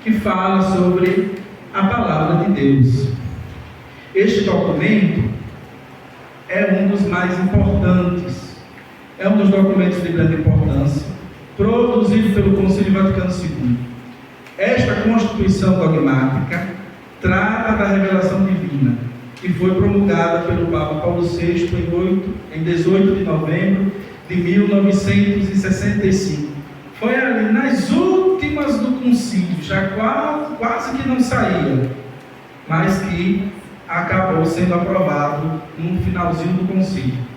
que fala sobre a palavra de Deus. Este documento é um dos mais importantes, é um dos documentos de grande importância, produzido pelo Concílio Vaticano II. Esta Constituição Dogmática trata da revelação divina e foi promulgada pelo Papa Paulo VI em 18 de novembro de 1965. Foi ali nas últimas do concílio, já quase que não saía, mas que acabou sendo aprovado no finalzinho do concílio.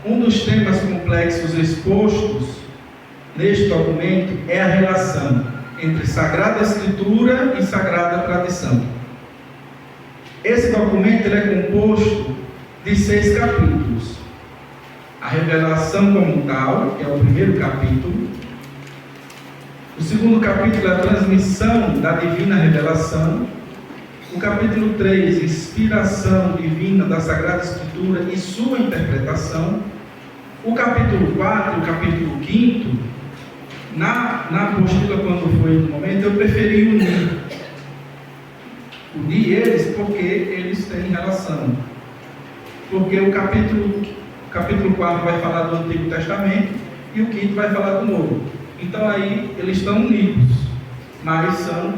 Um dos temas complexos expostos neste documento é a relação entre Sagrada Escritura e Sagrada Tradição. Esse documento ele é composto de 6 capítulos. A revelação como tal, que é o primeiro capítulo. O segundo capítulo é a transmissão da divina revelação. O capítulo 3, inspiração divina da Sagrada Escritura e sua interpretação. O capítulo 4 e o capítulo 5, na apostila, quando foi no momento, eu preferi unir eles porque eles têm relação. Porque o capítulo 4 vai falar do Antigo Testamento e o 5 vai falar do Novo. Então aí eles estão unidos, mas são,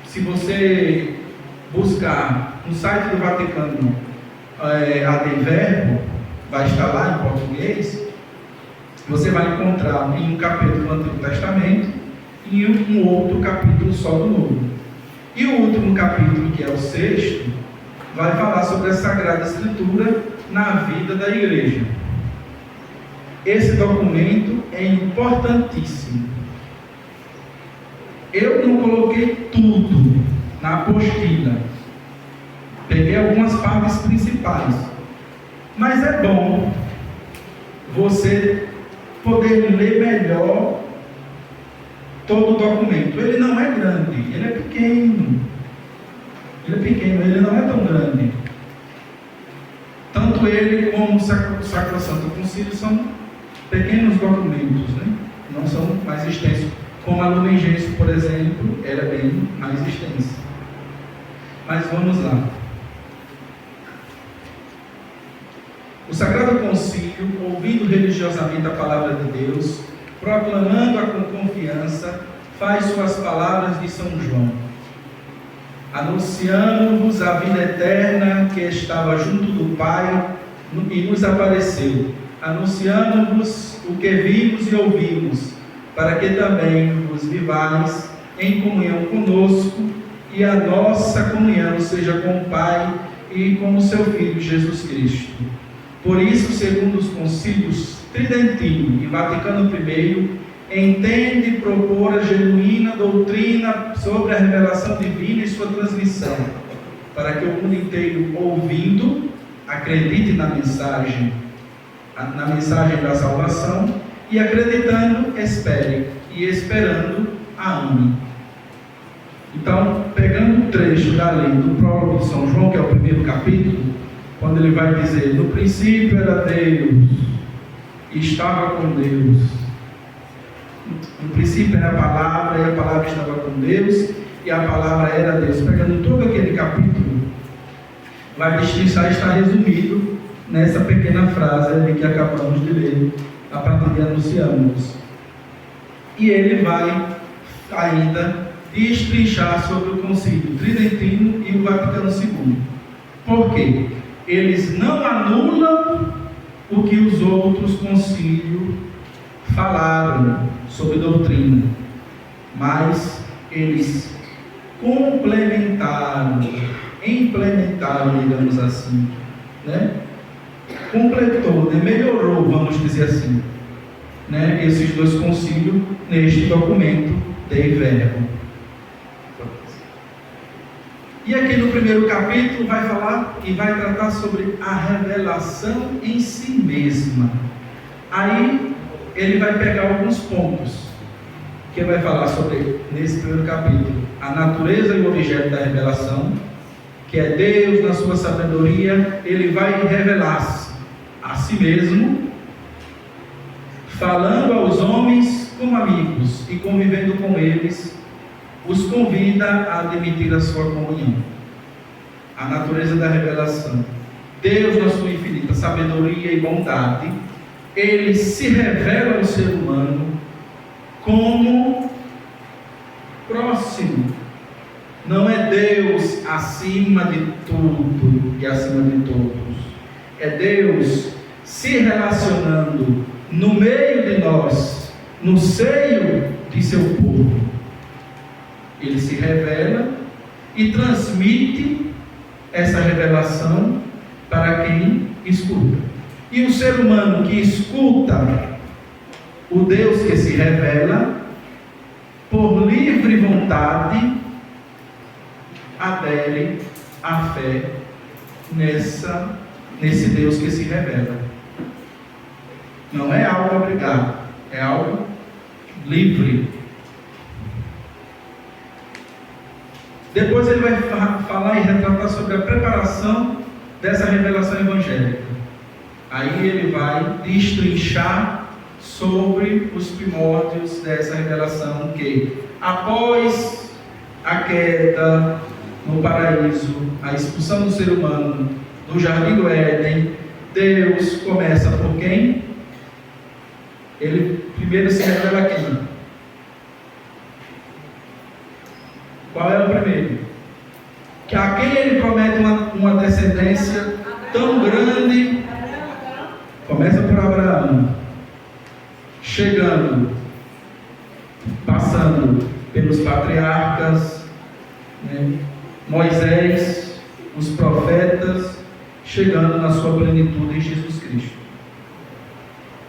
se você buscar no site do Vaticano a Dei Verbo, vai estar lá em português, você vai encontrar em um capítulo do Antigo Testamento e um outro capítulo só do Novo. E o último capítulo, que é o 6º, vai falar sobre a Sagrada Escritura na vida da igreja. Esse documento é importantíssimo. Eu não coloquei tudo na apostila, peguei algumas partes principais, mas é bom você poder ler melhor todo o documento. Ele não é grande, ele é pequeno. Ele não é tão grande. Tanto ele como o Sacrosanto Concílio são pequenos documentos, né? Não são mais extensos. Como a Lumen Gentium, por exemplo, era bem mais extensa. Mas vamos lá. corajosamente a palavra de Deus, proclamando-a com confiança, faz suas palavras de São João. Anunciando-vos a vida eterna que estava junto do Pai e nos apareceu, anunciando-vos o que vimos e ouvimos, para que também vos vivais em comunhão conosco, e a nossa comunhão seja com o Pai e com o seu Filho Jesus Cristo. Por isso, segundo os concílios Tridentino e Vaticano I, entende propor a genuína doutrina sobre a revelação divina e sua transmissão, para que o mundo inteiro, ouvindo, acredite na mensagem da salvação, e acreditando, espere, e esperando, a ame. Então, pegando o trecho da lei do prólogo de São João, que é o primeiro capítulo, quando ele vai dizer: no princípio era Deus, e estava com Deus. No princípio era a palavra, e a palavra estava com Deus, e a palavra era Deus. Pegando todo aquele capítulo, vai destrinchar, está resumido nessa pequena frase ali que acabamos de ler, a partir de anunciamos. E ele vai ainda destrinchar sobre o Concílio Tridentino e o Vaticano II. Por quê? Eles não anulam o que os outros concílios falaram sobre doutrina, mas eles complementaram, implementaram, digamos assim, né? Completou, né? Melhorou, vamos dizer assim, né? Esses dois concílios neste documento Dei Verbum. E aqui no primeiro capítulo vai falar e vai tratar sobre a revelação em si mesma. Aí ele vai pegar alguns pontos que ele vai falar sobre, nesse primeiro capítulo, a natureza e o objeto da revelação, que é Deus na sua sabedoria. Ele vai revelar-se a si mesmo, falando aos homens como amigos e convivendo com eles, os convida a admitir a sua comunhão. A natureza da revelação. Deus, na sua infinita sabedoria e bondade, ele se revela ao ser humano como próximo. Não é Deus acima de tudo e acima de todos. É Deus se relacionando no meio de nós, no seio de seu povo. Ele se revela e transmite essa revelação para quem escuta. E o ser humano que escuta o Deus que se revela, por livre vontade, adere à fé nesse Deus que se revela. Não é algo obrigado, é algo livre. Depois ele vai falar e retratar sobre a preparação dessa revelação evangélica. Aí ele vai destrinchar sobre os primórdios dessa revelação, que após a queda no paraíso, a expulsão do ser humano do jardim do Éden, Deus começa por quem? Ele primeiro se revela aqui. Qual é o primeiro? Que a quem ele promete uma descendência tão grande. Começa por Abraão, chegando, passando pelos patriarcas, né? Moisés, os profetas, chegando na sua plenitude em Jesus Cristo.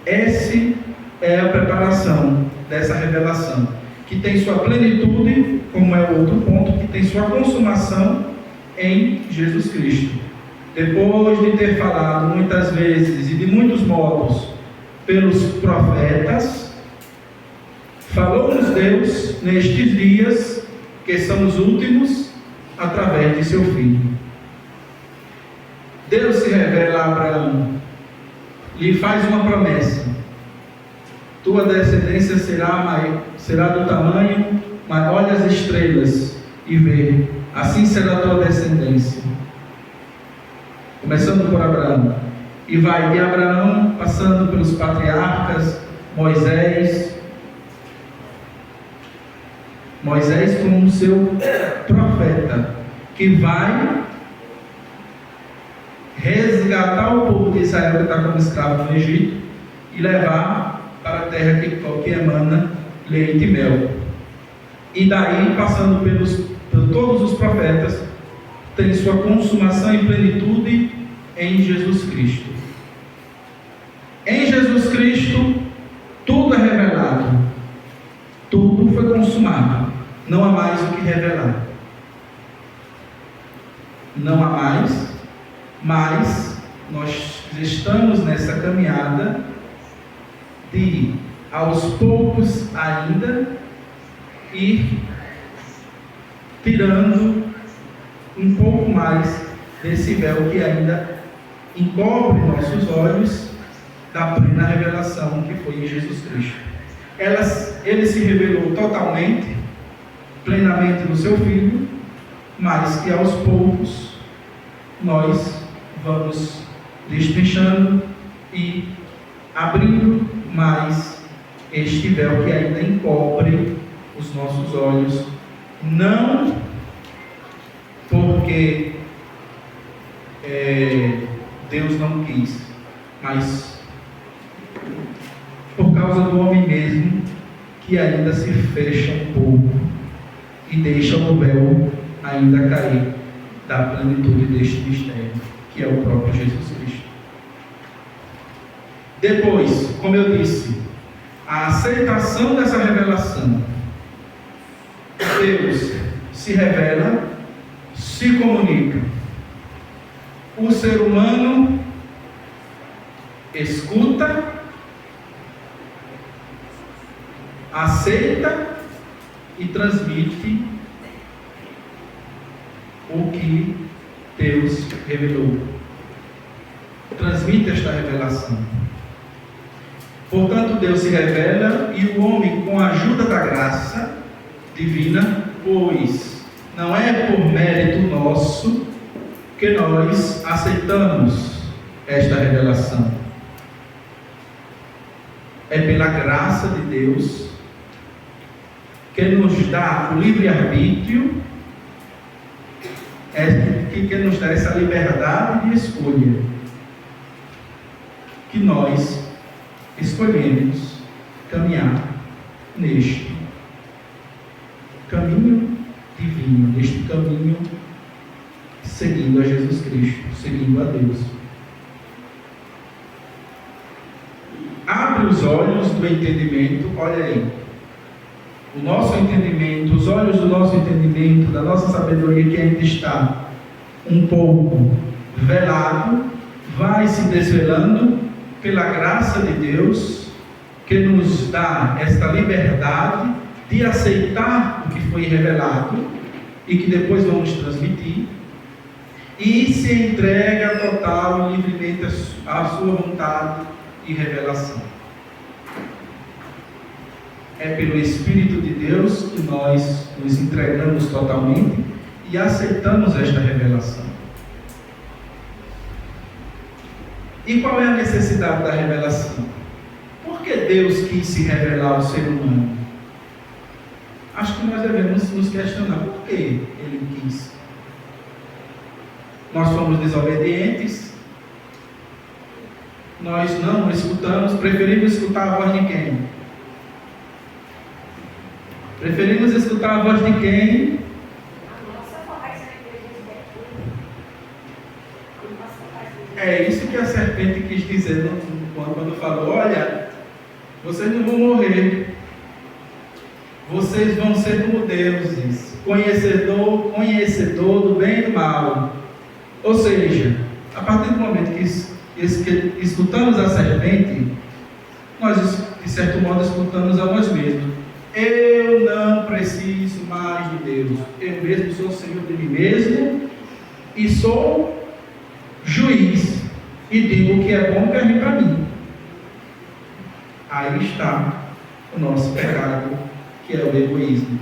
Essa é a preparação dessa revelação, que tem sua plenitude, como é o outro ponto, que tem sua consumação em Jesus Cristo. Depois de ter falado muitas vezes e de muitos modos pelos profetas, falou-nos Deus nestes dias, que são os últimos, através de seu Filho. Deus se revela a Abraão, lhe faz uma promessa: tua descendência será do tamanho, mas olha as estrelas e vê, assim será a tua descendência. Começando por Abraão. e vai de Abraão, passando pelos patriarcas, Moisés como seu profeta, que vai resgatar o povo de Israel que está como escravo no Egito e levar para a terra que emana leite e mel. E daí, passando por todos os profetas, tem sua consumação e plenitude em Jesus Cristo. Em Jesus Cristo, tudo é revelado, tudo foi consumado, não há mais o que revelar. Não há mais, mas nós estamos nessa caminhada de, aos poucos ainda, ir tirando um pouco mais desse véu que ainda encobre nossos olhos da plena revelação que foi em Jesus Cristo. Ele se revelou totalmente, plenamente no seu Filho, mas que aos poucos nós vamos destrinchando e abrindo mais este véu que ainda encobre os nossos olhos, não porque Deus não quis, mas por causa do homem mesmo, que ainda se fecha um pouco e deixa o véu ainda cair da plenitude deste mistério, que é o próprio Jesus Cristo. Depois, como eu disse, a aceitação dessa revelação. Deus se revela, se comunica. O ser humano escuta, aceita e transmite o que Deus revelou. Transmite esta revelação. Portanto, Deus se revela e o homem, com a ajuda da graça divina, pois não é por mérito nosso que nós aceitamos esta revelação. É pela graça de Deus que nos dá o livre-arbítrio, que nos dá essa liberdade de escolha, que nós escolhemos caminhar neste caminho divino, neste caminho seguindo a Jesus Cristo, seguindo a Deus. Abre os olhos do entendimento, olha aí, o nosso entendimento, os olhos do nosso entendimento, da nossa sabedoria que ainda está um pouco velado, vai se desvelando pela graça de Deus, que nos dá esta liberdade de aceitar o que foi revelado e que depois vamos transmitir, e se entrega total e livremente à sua vontade e revelação. É pelo Espírito de Deus que nós nos entregamos totalmente e aceitamos esta revelação. E qual é a necessidade da revelação? Por que Deus quis se revelar ao ser humano? Acho que nós devemos nos questionar por que Ele quis. Nós fomos desobedientes, nós não escutamos, preferimos escutar a voz de quem? Preferimos escutar a voz de quem? É isso que a serpente quis dizer quando falou: olha, vocês não vão morrer, vocês vão ser como deuses, conhecedor do bem e do mal. Ou seja, a partir do momento que escutamos a serpente, nós, de certo modo, escutamos a nós mesmos. Eu não preciso mais de Deus, eu mesmo sou Senhor de mim mesmo e sou juiz e digo o que é bom e o que é ruim para mim. Aí está o nosso pecado, que é o egoísmo.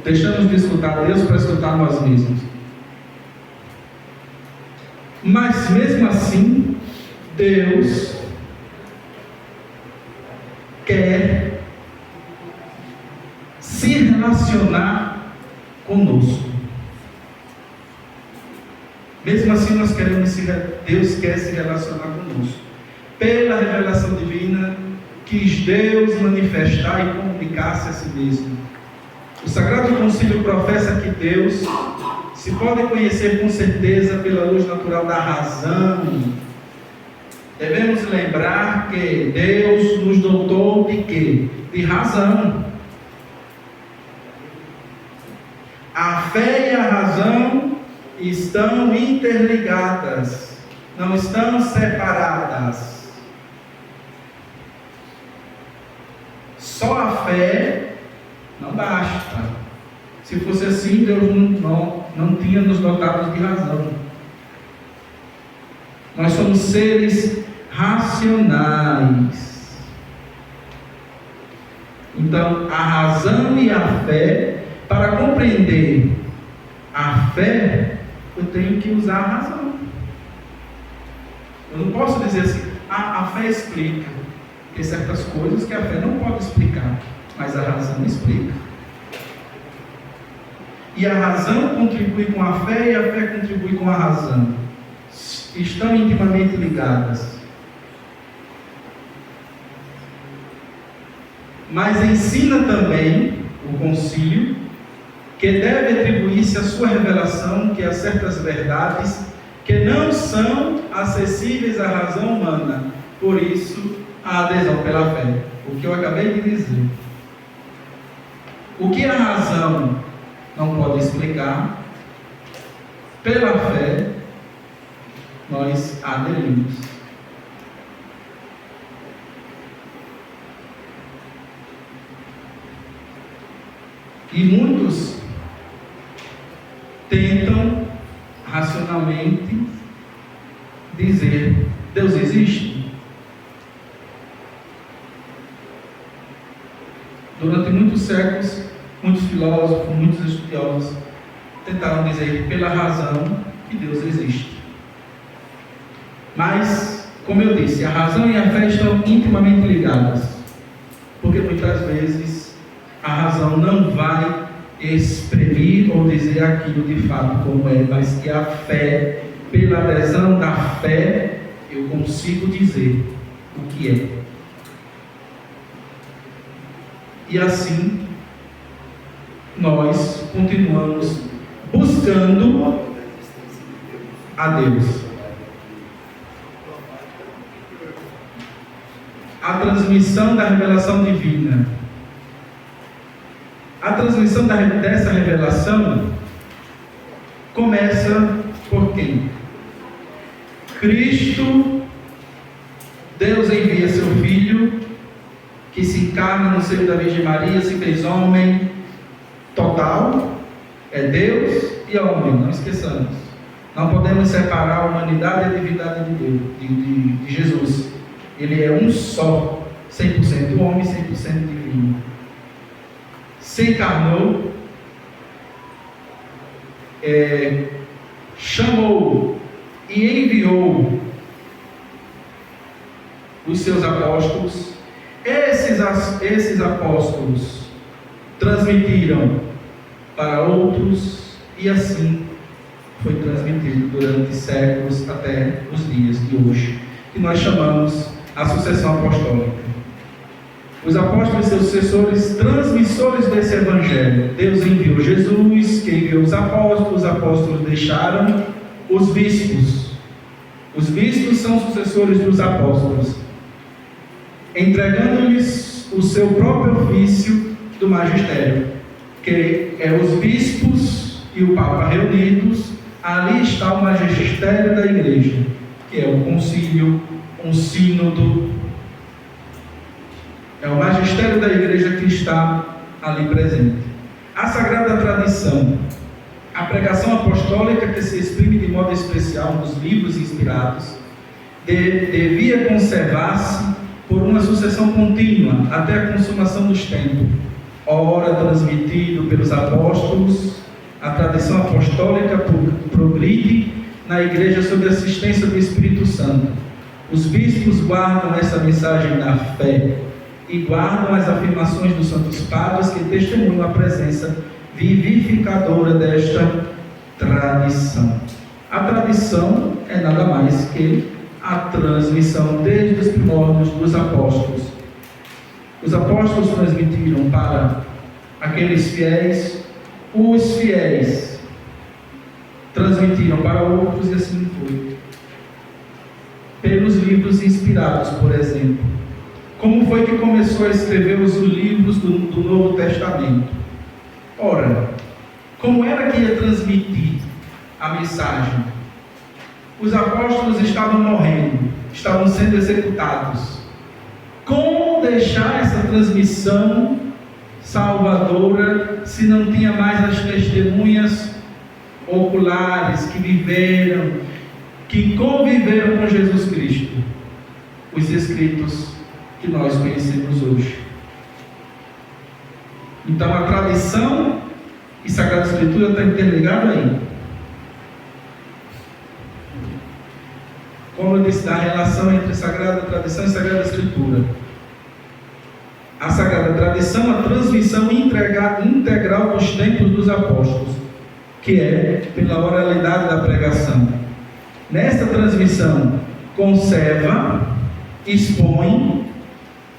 Deixamos de escutar Deus para escutar nós mesmos. Mas mesmo assim, Deus quer se relacionar conosco. Mesmo assim, Deus quer se relacionar conosco. Pela revelação divina, quis Deus manifestar e comunicar-se a si mesmo. O Sagrado Concílio professa que Deus se pode conhecer com certeza pela luz natural da razão. Devemos lembrar que Deus nos dotou de quê? De razão. A fé e a razão estão interligadas, não estão separadas. Só a fé não basta. Se fosse assim, Deus não tinha nos dotado de razão. Nós somos seres racionais. Então, a razão e a fé, para compreender a fé, eu tenho que usar a razão. Eu não posso dizer assim, a fé explica. Tem certas coisas que a fé não pode explicar, mas a razão explica. E a razão contribui com a fé e a fé contribui com a razão. Estão intimamente ligadas. Mas ensina também o concílio que deve atribuir-se à sua revelação que há certas verdades que não são acessíveis à razão humana. Por isso, a adesão pela fé. O que eu acabei de dizer. O que a razão não pode explicar, pela fé, nós aderimos. E muitos tentam racionalmente dizer: Deus existe? Durante muitos séculos, muitos filósofos, muitos estudiosos tentaram dizer pela razão que Deus existe. Mas, como eu disse, a razão e a fé estão intimamente ligadas, porque muitas vezes a razão não vai exprimir ou dizer aquilo de fato como é, mas que a fé, pela adesão da fé, eu consigo dizer o que é. E assim, nós continuamos buscando a Deus. A transmissão da revelação divina. A transmissão dessa revelação começa por quem? Cristo, Deus envia seu Filho, que se encarna no seio da Virgem Maria, se fez homem total, é Deus e homem, não esqueçamos. Não podemos separar a humanidade e a divindade de Deus, de Jesus. Ele é um só, 100% homem, 100% divino. Se encarnou, chamou e enviou os seus apóstolos. Esses apóstolos transmitiram para outros, e assim foi transmitido durante séculos até os dias de hoje, que nós chamamos a sucessão apostólica. Os apóstolos e seus sucessores, transmissores desse evangelho. Deus enviou Jesus, que enviou os apóstolos deixaram os bispos. Os bispos são sucessores dos apóstolos, entregando-lhes o seu próprio ofício do magistério, que é os bispos e o Papa reunidos. Ali está o magistério da igreja, que é o concílio, um sínodo. É o magistério da igreja que está ali presente. A sagrada tradição, a pregação apostólica, que se exprime de modo especial nos livros inspirados, devia conservar-se por uma sucessão contínua até a consumação dos tempos. Ora transmitido pelos apóstolos, a tradição apostólica progride na igreja sob a assistência do Espírito Santo. Os bispos guardam essa mensagem da fé e guardam as afirmações dos santos padres que testemunham a presença vivificadora desta tradição. A tradição é nada mais que a transmissão desde os primórdios dos apóstolos. Os apóstolos transmitiram para aqueles fiéis, os fiéis transmitiram para outros e assim foi. Pelos livros inspirados, por exemplo. Como foi que começou a escrever os livros do Novo Testamento? Ora, como era que ia transmitir a mensagem? Os apóstolos estavam morrendo, estavam sendo executados. Como deixar essa transmissão salvadora se não tinha mais as testemunhas oculares que viveram, que conviveram com Jesus Cristo? Os escritos que nós conhecemos hoje. Então a tradição e Sagrada Escritura está interligado aí. Como eu disse, da relação entre Sagrada Tradição e Sagrada Escritura. A Sagrada Tradição, a transmissão integral dos tempos dos apóstolos, que é pela oralidade da pregação. Nesta transmissão, conserva, expõe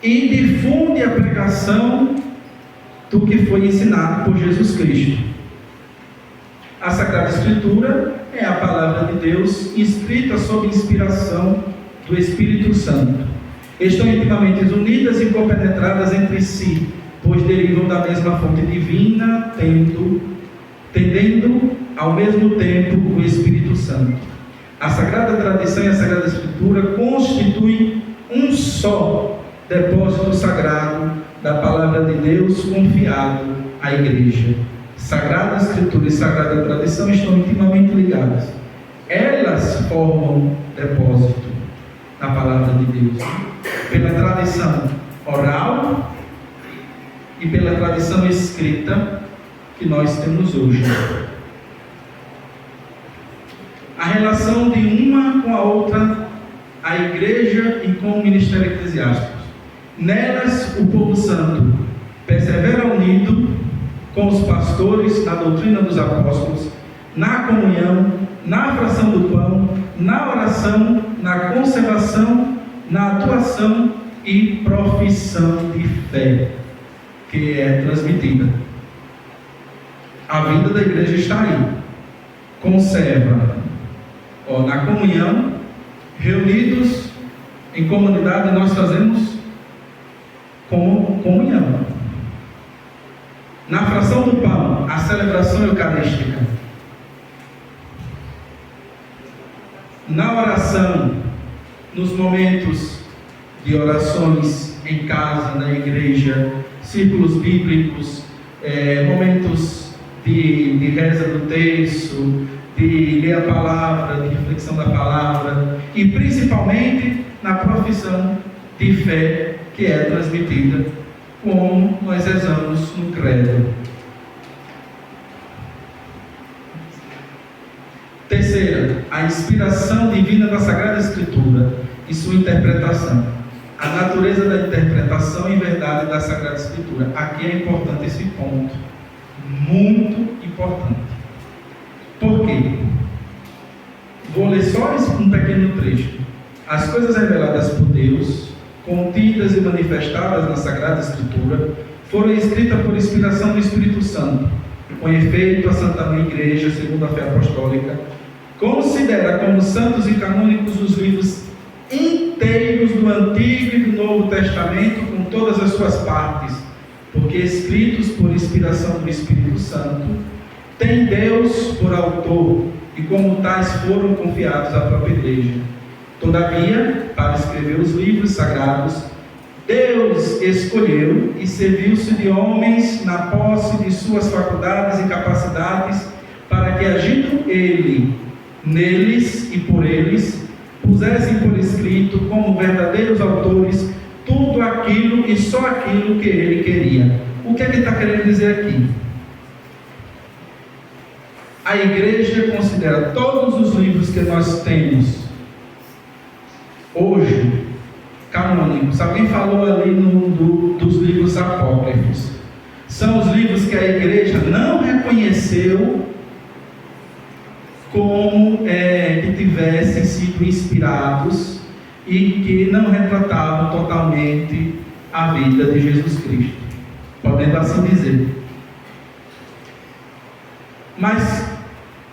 e difunde a pregação do que foi ensinado por Jesus Cristo. A Sagrada Escritura é a palavra de Deus escrita sob inspiração do Espírito Santo. Estão intimamente unidas e compenetradas entre si, pois derivam da mesma fonte divina, tendendo ao mesmo tempo o Espírito Santo. A Sagrada Tradição e a Sagrada Escritura constituem um só depósito sagrado da palavra de Deus confiado à Igreja. Sagrada Escritura e Sagrada Tradição estão intimamente ligadas. Elas formam depósito da palavra de Deus. Pela tradição oral e pela tradição escrita que nós temos hoje. A relação de uma com a outra, a Igreja e com o ministério eclesiástico. Nelas, o povo santo persevera unido com os pastores na doutrina dos apóstolos, na comunhão, na fração do pão, na oração, na conservação, na atuação e profissão de fé, que é transmitida. A vida da igreja está aí. Conserva, na comunhão, reunidos em comunidade, nós fazemos comunhão. Na fração do pão, a celebração eucarística. Na oração, nos momentos de orações em casa, na igreja, círculos bíblicos, momentos de reza do terço, de ler a palavra, de reflexão da palavra, e principalmente na profissão de fé que é transmitida, como nós rezamos no credo. Terceira, a inspiração divina da Sagrada Escritura e sua interpretação. A natureza da interpretação e verdade da Sagrada Escritura. Aqui é importante esse ponto, muito importante. Por quê? Vou ler só um pequeno trecho. As coisas reveladas por Deus, contidas e manifestadas na Sagrada Escritura, foram escritas por inspiração do Espírito Santo. Com efeito, a Santa Mãe Igreja, segundo a fé apostólica, considera como santos e canônicos os livros inteiros do Antigo e do Novo Testamento, com todas as suas partes, porque escritos por inspiração do Espírito Santo, tem Deus por autor, e como tais foram confiados à própria Igreja. Todavia, para escrever os livros sagrados, Deus escolheu e serviu-se de homens na posse de suas faculdades e capacidades, para que, agindo Ele neles e por eles, pusessem por escrito, como verdadeiros autores, tudo aquilo e só aquilo que Ele queria. O que é que ele está querendo dizer aqui? A Igreja considera todos os livros que nós temos hoje, canônicos. Alguém falou ali dos livros apócrifos. São os livros que a igreja não reconheceu como que tivessem sido inspirados e que não retratavam totalmente a vida de Jesus Cristo, podendo assim dizer. Mas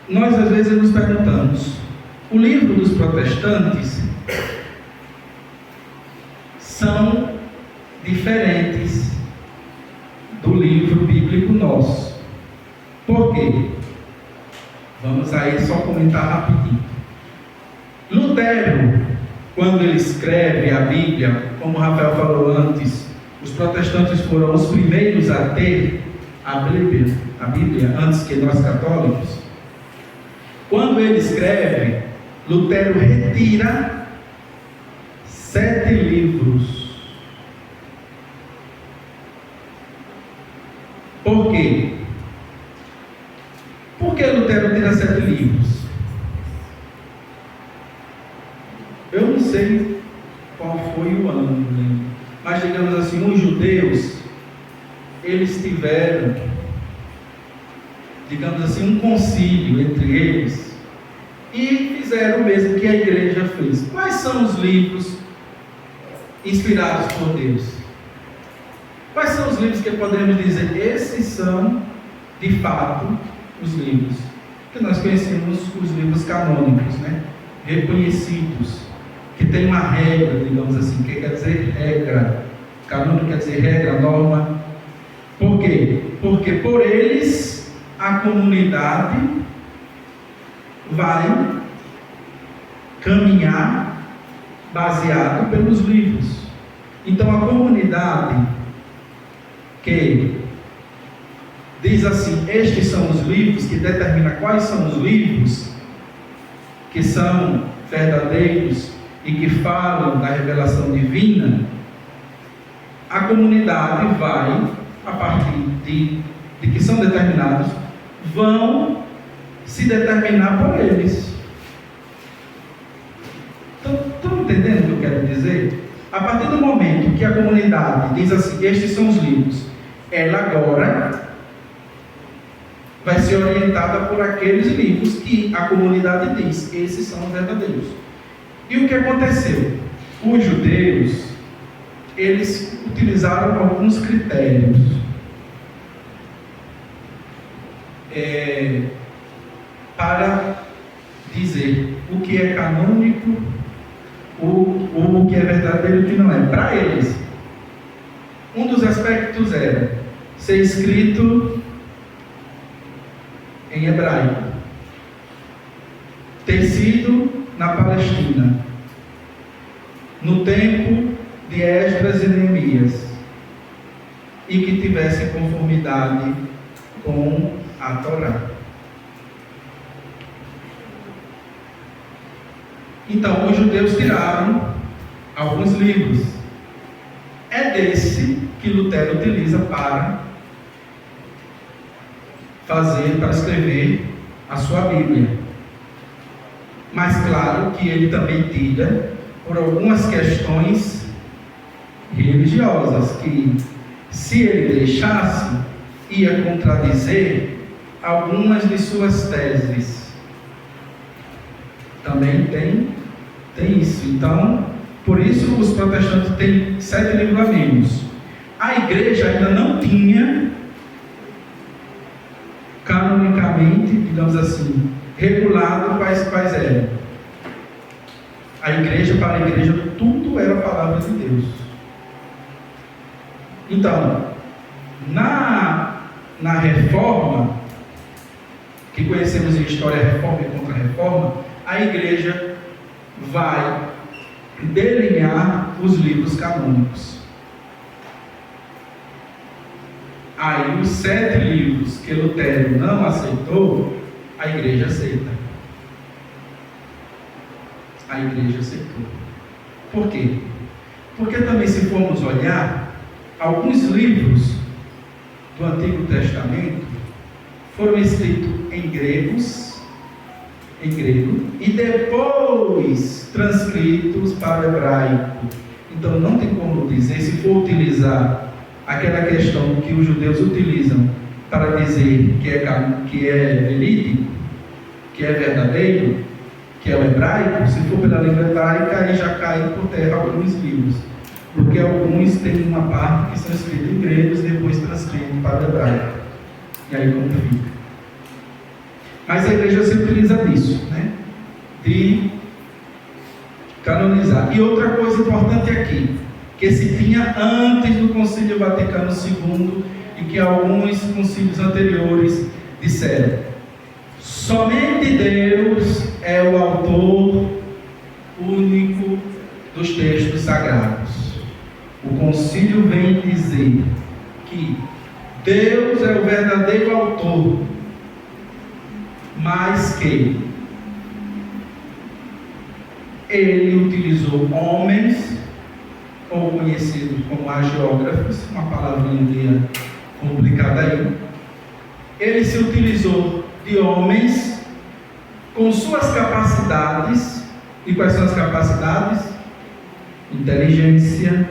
nós às vezes nos perguntamos, o livro dos protestantes são diferentes do livro bíblico nosso. Por quê? Vamos aí só comentar rapidinho. Lutero, quando ele escreve a Bíblia, como o Rafael falou antes, os protestantes foram os primeiros a ter a Bíblia antes que nós católicos. Quando ele escreve, Lutero retira 7 livros. Por quê? Por que Lutero tira 7 livros? Eu não sei qual foi o ano, mas digamos assim, os judeus, eles tiveram, digamos assim, um concílio entre eles e fizeram o mesmo que a igreja fez. Quais são os livros inspirados por Deus? Quais são os livros que podemos dizer, esses são, de fato, os livros? Que nós conhecemos os livros canônicos, né? Reconhecidos, que tem uma regra, digamos assim, que quer dizer regra. Canônico quer dizer regra, norma. Por quê? Porque por eles a comunidade vai caminhar baseado pelos livros. Então a comunidade que diz assim, estes são os livros, que determina quais são os livros que são verdadeiros e que falam da revelação divina, a comunidade vai, a partir de que são determinados, vão se determinar por eles. Estão entendendo o que eu quero dizer? A partir do momento que a comunidade diz assim, estes são os livros, ela agora vai ser orientada por aqueles livros que a comunidade diz, esses são os verdadeiros. E o que aconteceu? Os judeus, eles utilizaram alguns critérios para dizer o que é canônico, o que é verdadeiro e o que não é. Para eles, um dos aspectos era ser escrito em hebraico, ter sido na Palestina, no tempo de Esdras e Neemias, e que tivesse conformidade com a Torá. Então, os judeus tiraram alguns livros. É desse que Lutero utiliza para escrever a sua Bíblia. Mas claro que ele também tira por algumas questões religiosas, que se ele deixasse, ia contradizer algumas de suas teses. Também tem isso. Então, por isso os protestantes têm 7 livros a menos. A igreja ainda não tinha, canonicamente, digamos assim, regulado quais eram. Para a igreja, tudo era a palavra de Deus. Então, na reforma, que conhecemos em história, reforma e contra-reforma, a igreja vai delinear os livros canônicos. Aí, os 7 livros que Lutero não aceitou, a igreja aceita. A igreja aceitou. Por quê? Porque também, se formos olhar, alguns livros do Antigo Testamento foram escritos em grego, e depois transcritos para o hebraico. Então não tem como dizer, se for utilizar aquela questão que os judeus utilizam para dizer que é verídico, que é verdadeiro, que é o hebraico, se for pela língua hebraica, aí já cai por terra alguns livros, porque alguns têm uma parte que são escritos em gregos e depois transcritos para o hebraico, e aí como fica. Mas a igreja se utiliza disso, né? De canonizar. E outra coisa importante aqui, que se tinha antes do Concílio Vaticano II e que alguns concílios anteriores disseram: somente Deus é o autor único dos textos sagrados. O concílio vem dizer que Deus é o verdadeiro autor, mas que ele utilizou homens, ou conhecidos como agiógrafos, uma palavrinha complicada aí. Ele se utilizou de homens com suas capacidades. E quais são as capacidades? Inteligência.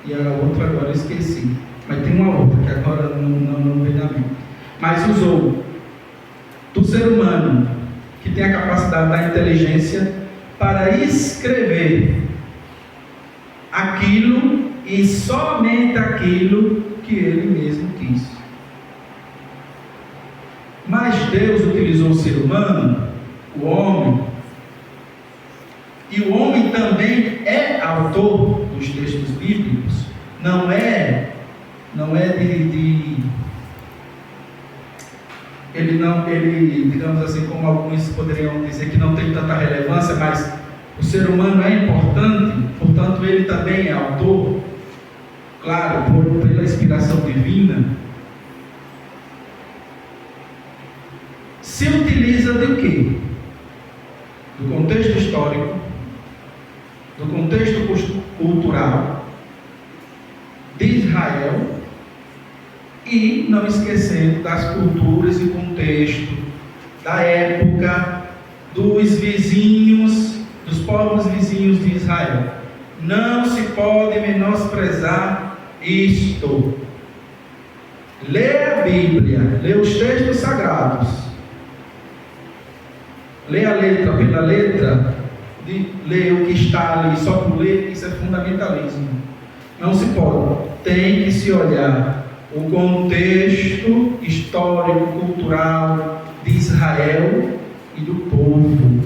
E a outra agora eu esqueci. Mas tem uma outra que agora não vem na mente. Mas usou do ser humano, que tem a capacidade da inteligência, para escrever aquilo e somente aquilo que ele mesmo quis. Mas Deus utilizou o ser humano, o homem, e o homem também é autor dos textos bíblicos. Não é ele, digamos assim, como alguns poderiam dizer que não tem tanta relevância, mas o ser humano é importante, portanto ele também é autor, claro, pela inspiração divina. Se utiliza de quê? Do contexto histórico, do contexto cultural de Israel, e não esquecendo das culturas e contexto da época, dos vizinhos, dos povos vizinhos de Israel. Não se pode menosprezar isto. Lê a Bíblia, lê os textos sagrados, lê a letra pela letra, lê o que está ali só por ler, isso é fundamentalismo. Não se pode, tem que se olhar o contexto histórico, cultural de Israel e do povo.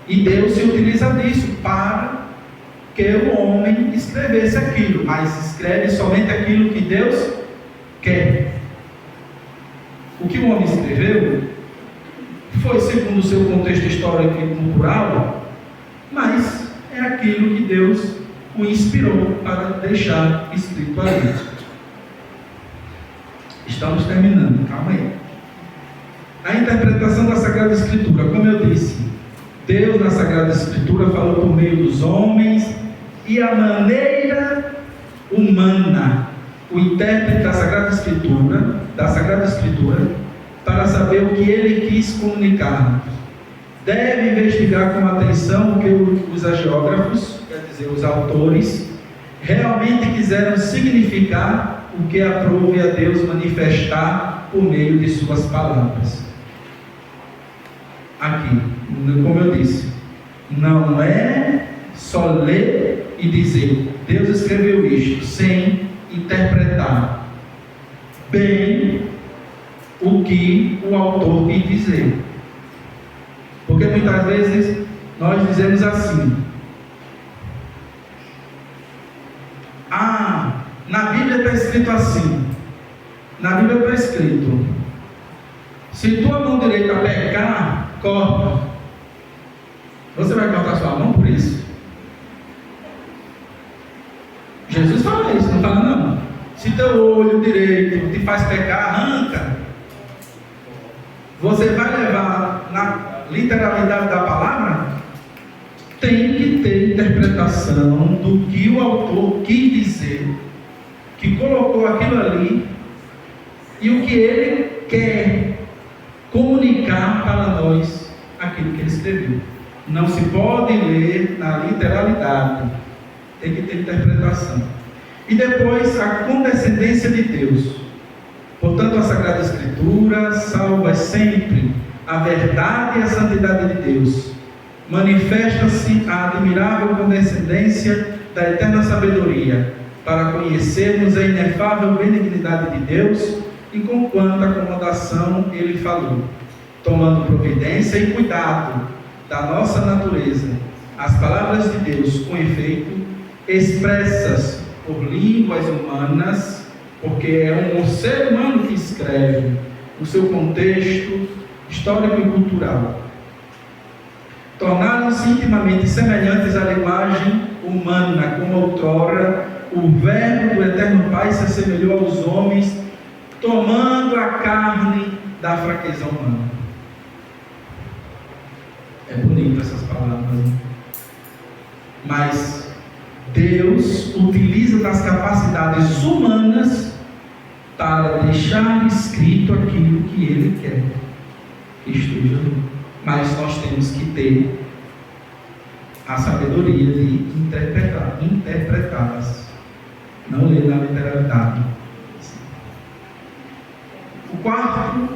E Deus se utiliza disso para que o homem escrevesse aquilo, mas escreve somente aquilo que Deus quer. O que o homem escreveu foi segundo o seu contexto histórico e cultural, mas é aquilo que Deus o inspirou para deixar escrito ali. Estamos terminando, calma aí. A interpretação da Sagrada Escritura, como eu disse, Deus na Sagrada Escritura falou por meio dos homens e a maneira humana. O intérprete da Sagrada Escritura, para saber o que ele quis comunicar, deve investigar com atenção o que os agiógrafos, quer dizer, os autores, realmente quiseram significar, o que aprove a Deus manifestar por meio de suas palavras. Aqui, como eu disse, não é só ler e dizer Deus escreveu isto, sem interpretar bem o que o autor quis dizer. Porque muitas vezes nós dizemos assim: na Bíblia está escrito assim, na Bíblia está escrito, se tua mão direita pecar, corta. Você vai cortar sua mão por isso? Jesus fala isso, não fala não. Se teu olho direito te faz pecar, arranca. Você vai levar na literalidade da palavra? Tem que ter interpretação do que o autor quis dizer, que colocou aquilo ali, e o que ele quer comunicar para nós aqui aquilo que ele escreveu. Não se pode ler na literalidade, tem que ter interpretação. E depois, a condescendência de Deus. Portanto, a Sagrada Escritura salva sempre a verdade e a santidade de Deus. Manifesta-se a admirável condescendência da eterna sabedoria, para conhecermos a inefável benignidade de Deus e com quanta acomodação Ele falou, tomando providência e cuidado da nossa natureza. As palavras de Deus, com efeito, expressas por línguas humanas, porque é um ser humano que escreve, o seu contexto histórico e cultural, tornaram-se intimamente semelhantes à linguagem humana, como outrora o Verbo do Eterno Pai se assemelhou aos homens, tomando a carne da fraqueza humana. É bonito essas palavras, né? Mas Deus utiliza das capacidades humanas para deixar escrito aquilo que Ele quer que esteja ali. Mas nós temos que ter a sabedoria de interpretá-las, não ler na literalidade. O quarto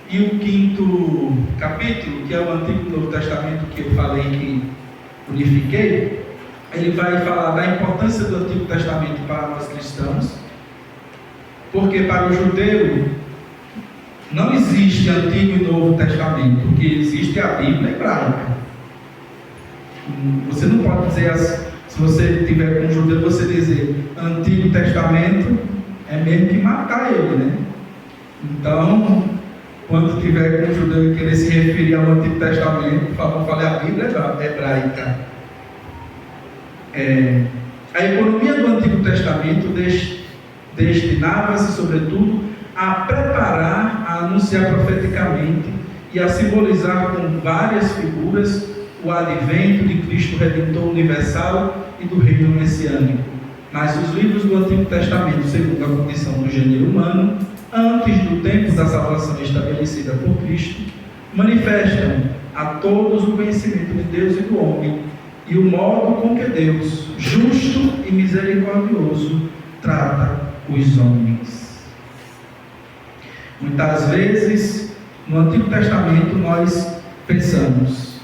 e o quinto capítulo, que é o Antigo e Novo Testamento, que eu falei que unifiquei, ele vai falar da importância do Antigo Testamento para nós cristãos, porque para o judeu não existe Antigo e Novo Testamento, o que existe é a Bíblia hebraica. Você não pode dizer, se você tiver com um judeu, você dizer Antigo Testamento, é mesmo que matar ele, né? Então, quando tiver com um judeu e querer se referir ao Antigo Testamento, fale a Bíblia hebraica. A economia do Antigo Testamento destinava-se, sobretudo, a preparar, a anunciar profeticamente e a simbolizar com várias figuras o advento de Cristo Redentor universal e do reino messiânico. Mas os livros do Antigo Testamento, segundo a condição do gênero humano, antes do tempo da salvação estabelecida por Cristo, manifestam a todos o conhecimento de Deus e do homem, e o modo com que Deus, justo e misericordioso, trata os homens. Muitas vezes, no Antigo Testamento, nós pensamos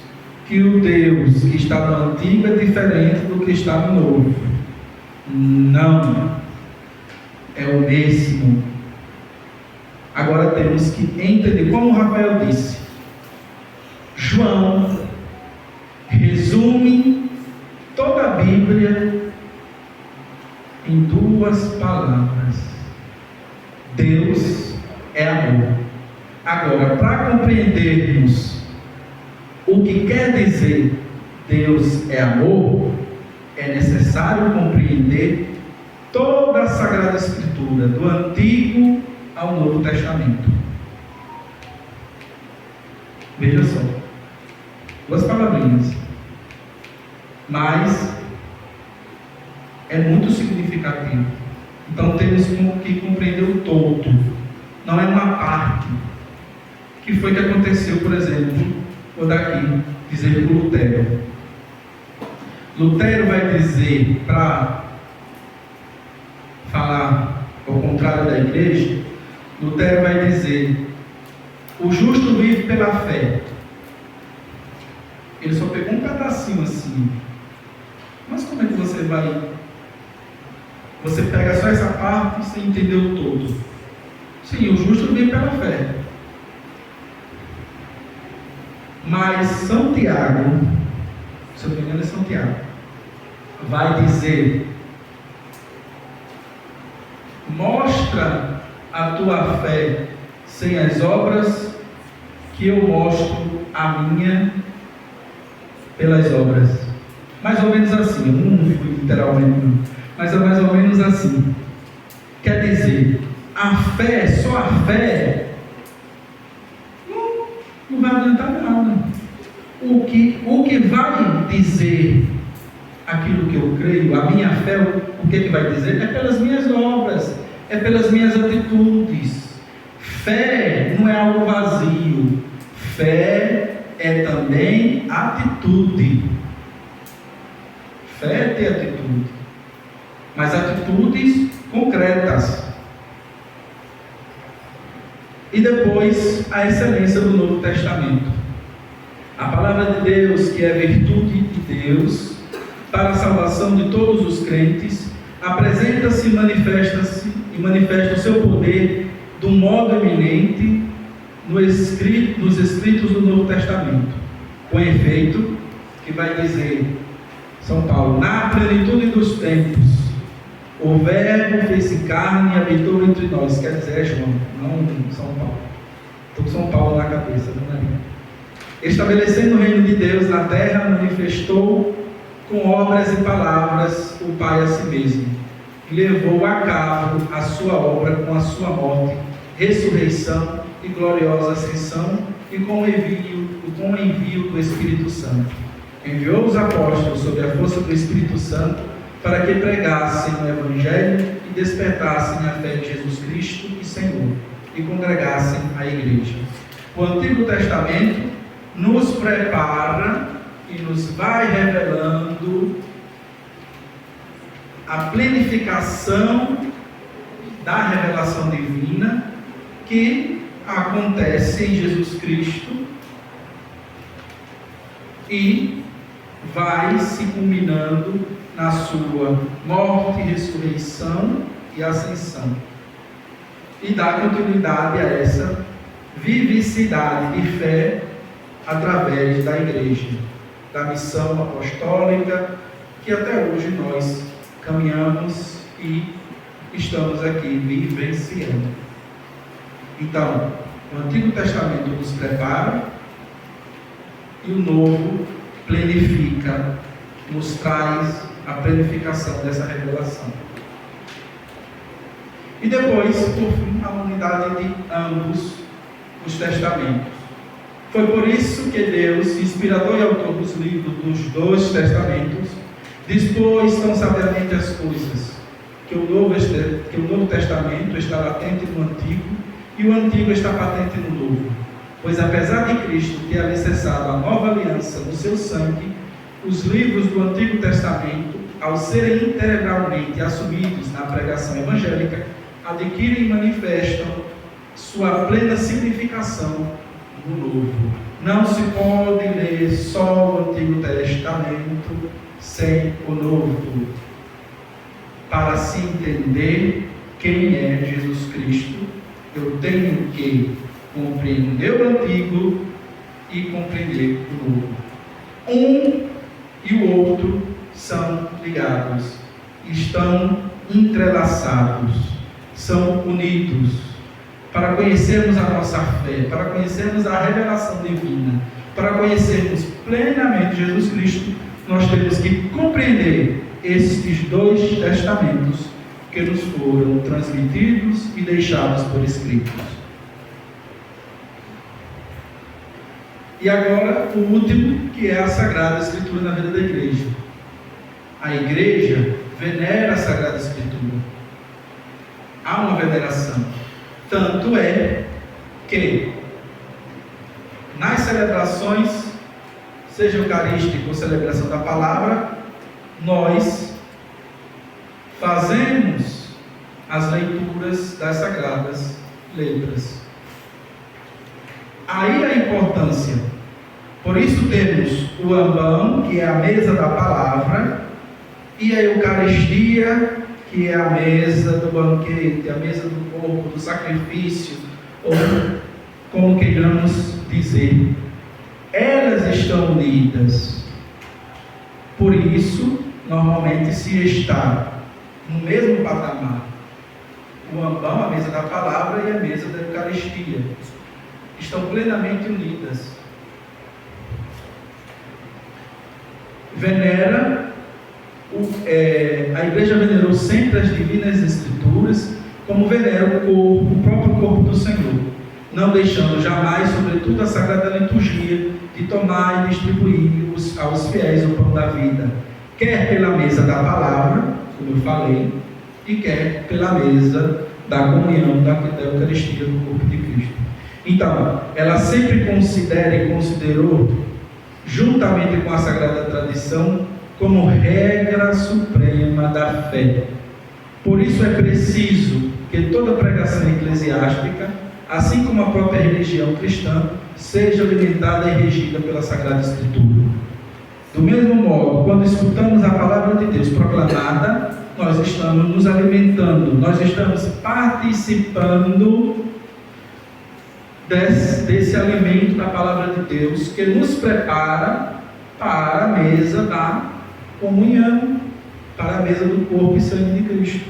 que o Deus que está no Antigo é diferente do que está no Novo. Não, é o mesmo. Agora temos que entender, como o Rafael disse, João resume toda a Bíblia em duas palavras: Deus é amor. Agora, para compreendermos o que quer dizer Deus é amor, é necessário compreender toda a Sagrada Escritura, do Antigo ao Novo Testamento. Veja só, duas palavrinhas, mas é muito significativo. Então temos que compreender o todo, não é uma parte. O que foi que aconteceu, por exemplo, vou daqui dizer para o Lutero. Lutero vai dizer, para falar ao contrário da igreja, Lutero vai dizer: o justo vive pela fé. Ele só pegou um pedacinho assim. Mas como é que você vai? Você pega só essa parte e você entendeu o todo. Sim, o justo vive pela fé. Mas São Tiago, se eu não me engano é São Tiago, vai dizer: mostra a tua fé sem as obras, que eu mostro a minha pelas obras. Mais ou menos assim, eu não digo literalmente não, mas é mais ou menos assim. Quer dizer, a fé, só a fé, não vai adiantar nada. O que vai dizer aquilo que eu creio, a minha fé, o que vai dizer? É pelas minhas obras, é pelas minhas atitudes. Fé não é algo vazio. Fé é é também atitude. Fé tem atitude, mas atitudes concretas. E depois, a excelência do Novo Testamento. A palavra de Deus, que é virtude de Deus, para a salvação de todos os crentes, apresenta-se e manifesta o seu poder de um modo eminente nos escritos do Novo Testamento. Com efeito, que vai dizer São Paulo, na plenitude dos tempos, o Verbo fez-se carne e habitou entre nós. Quer dizer, é João, não São Paulo. Estou com São Paulo na cabeça, não é? Estabelecendo o reino de Deus na terra, manifestou com obras e palavras o Pai a si mesmo. Levou a cabo a sua obra com a sua morte, ressurreição e gloriosa ascensão, e com o envio do Espírito Santo. Enviou os apóstolos sob a força do Espírito Santo para que pregassem o Evangelho e despertassem a fé de Jesus Cristo e Senhor, e congregassem a igreja. O Antigo Testamento nos prepara e nos vai revelando a plenificação da revelação divina que acontece em Jesus Cristo e vai se culminando na sua morte, ressurreição e ascensão. E dá continuidade a essa vivicidade de fé através da igreja, da missão apostólica que até hoje nós caminhamos e estamos aqui vivenciando. Então, o Antigo Testamento nos prepara e o Novo plenifica, nos traz a plenificação dessa revelação. E depois, por fim, a unidade de ambos os testamentos. Foi por isso que Deus, inspirador e autor dos livros dos dois testamentos, dispôs tão sabiamente as coisas, que o Novo Testamento está latente no Antigo e o Antigo está patente no Novo. Pois apesar de Cristo ter alicerçado a nova aliança no seu sangue, os livros do Antigo Testamento, ao serem integralmente assumidos na pregação evangélica, adquirem e manifestam sua plena significação no Novo. Não se pode ler só o Antigo Testamento sem o Novo, para se entender quem é Jesus Cristo. Eu tenho que compreender o Antigo e compreender o Novo. Um e o outro são ligados, estão entrelaçados, são unidos. Para conhecermos a nossa fé, para conhecermos a revelação divina, para conhecermos plenamente Jesus Cristo, nós temos que compreender estes dois testamentos que nos foram transmitidos e deixados por escritos. E agora o último, que é a Sagrada Escritura na vida da igreja. A igreja venera a Sagrada Escritura. Há uma veneração. Tanto é que nas celebrações, seja eucarística ou celebração da palavra, nós fazemos as leituras das Sagradas Letras. Aí a importância. Por isso temos o ambão, que é a mesa da palavra, e a Eucaristia, que é a mesa do banquete, a mesa do corpo, do sacrifício, ou como queiramos dizer. Elas estão unidas. Por isso, normalmente se está no mesmo patamar. O ambão, a mesa da palavra, e a mesa da Eucaristia estão plenamente unidas. A igreja venerou sempre as divinas escrituras, como venera o próprio corpo do Senhor, não deixando jamais, sobretudo, a sagrada liturgia de tomar e distribuir aos fiéis o pão da vida, quer pela mesa da palavra, como eu falei, e quer pela mesa da comunhão da Eucaristia do corpo de Cristo. Então, ela sempre considera e considerou, juntamente com a Sagrada Tradição, como regra suprema da fé. Por isso é preciso que toda pregação eclesiástica, assim como a própria religião cristã, seja alimentada e regida pela Sagrada Escritura. Do mesmo modo, quando escutamos a palavra de Deus proclamada, nós estamos nos alimentando, nós estamos participando desse alimento da palavra de Deus, que nos prepara para a mesa da comunhão, para a mesa do corpo e sangue de Cristo.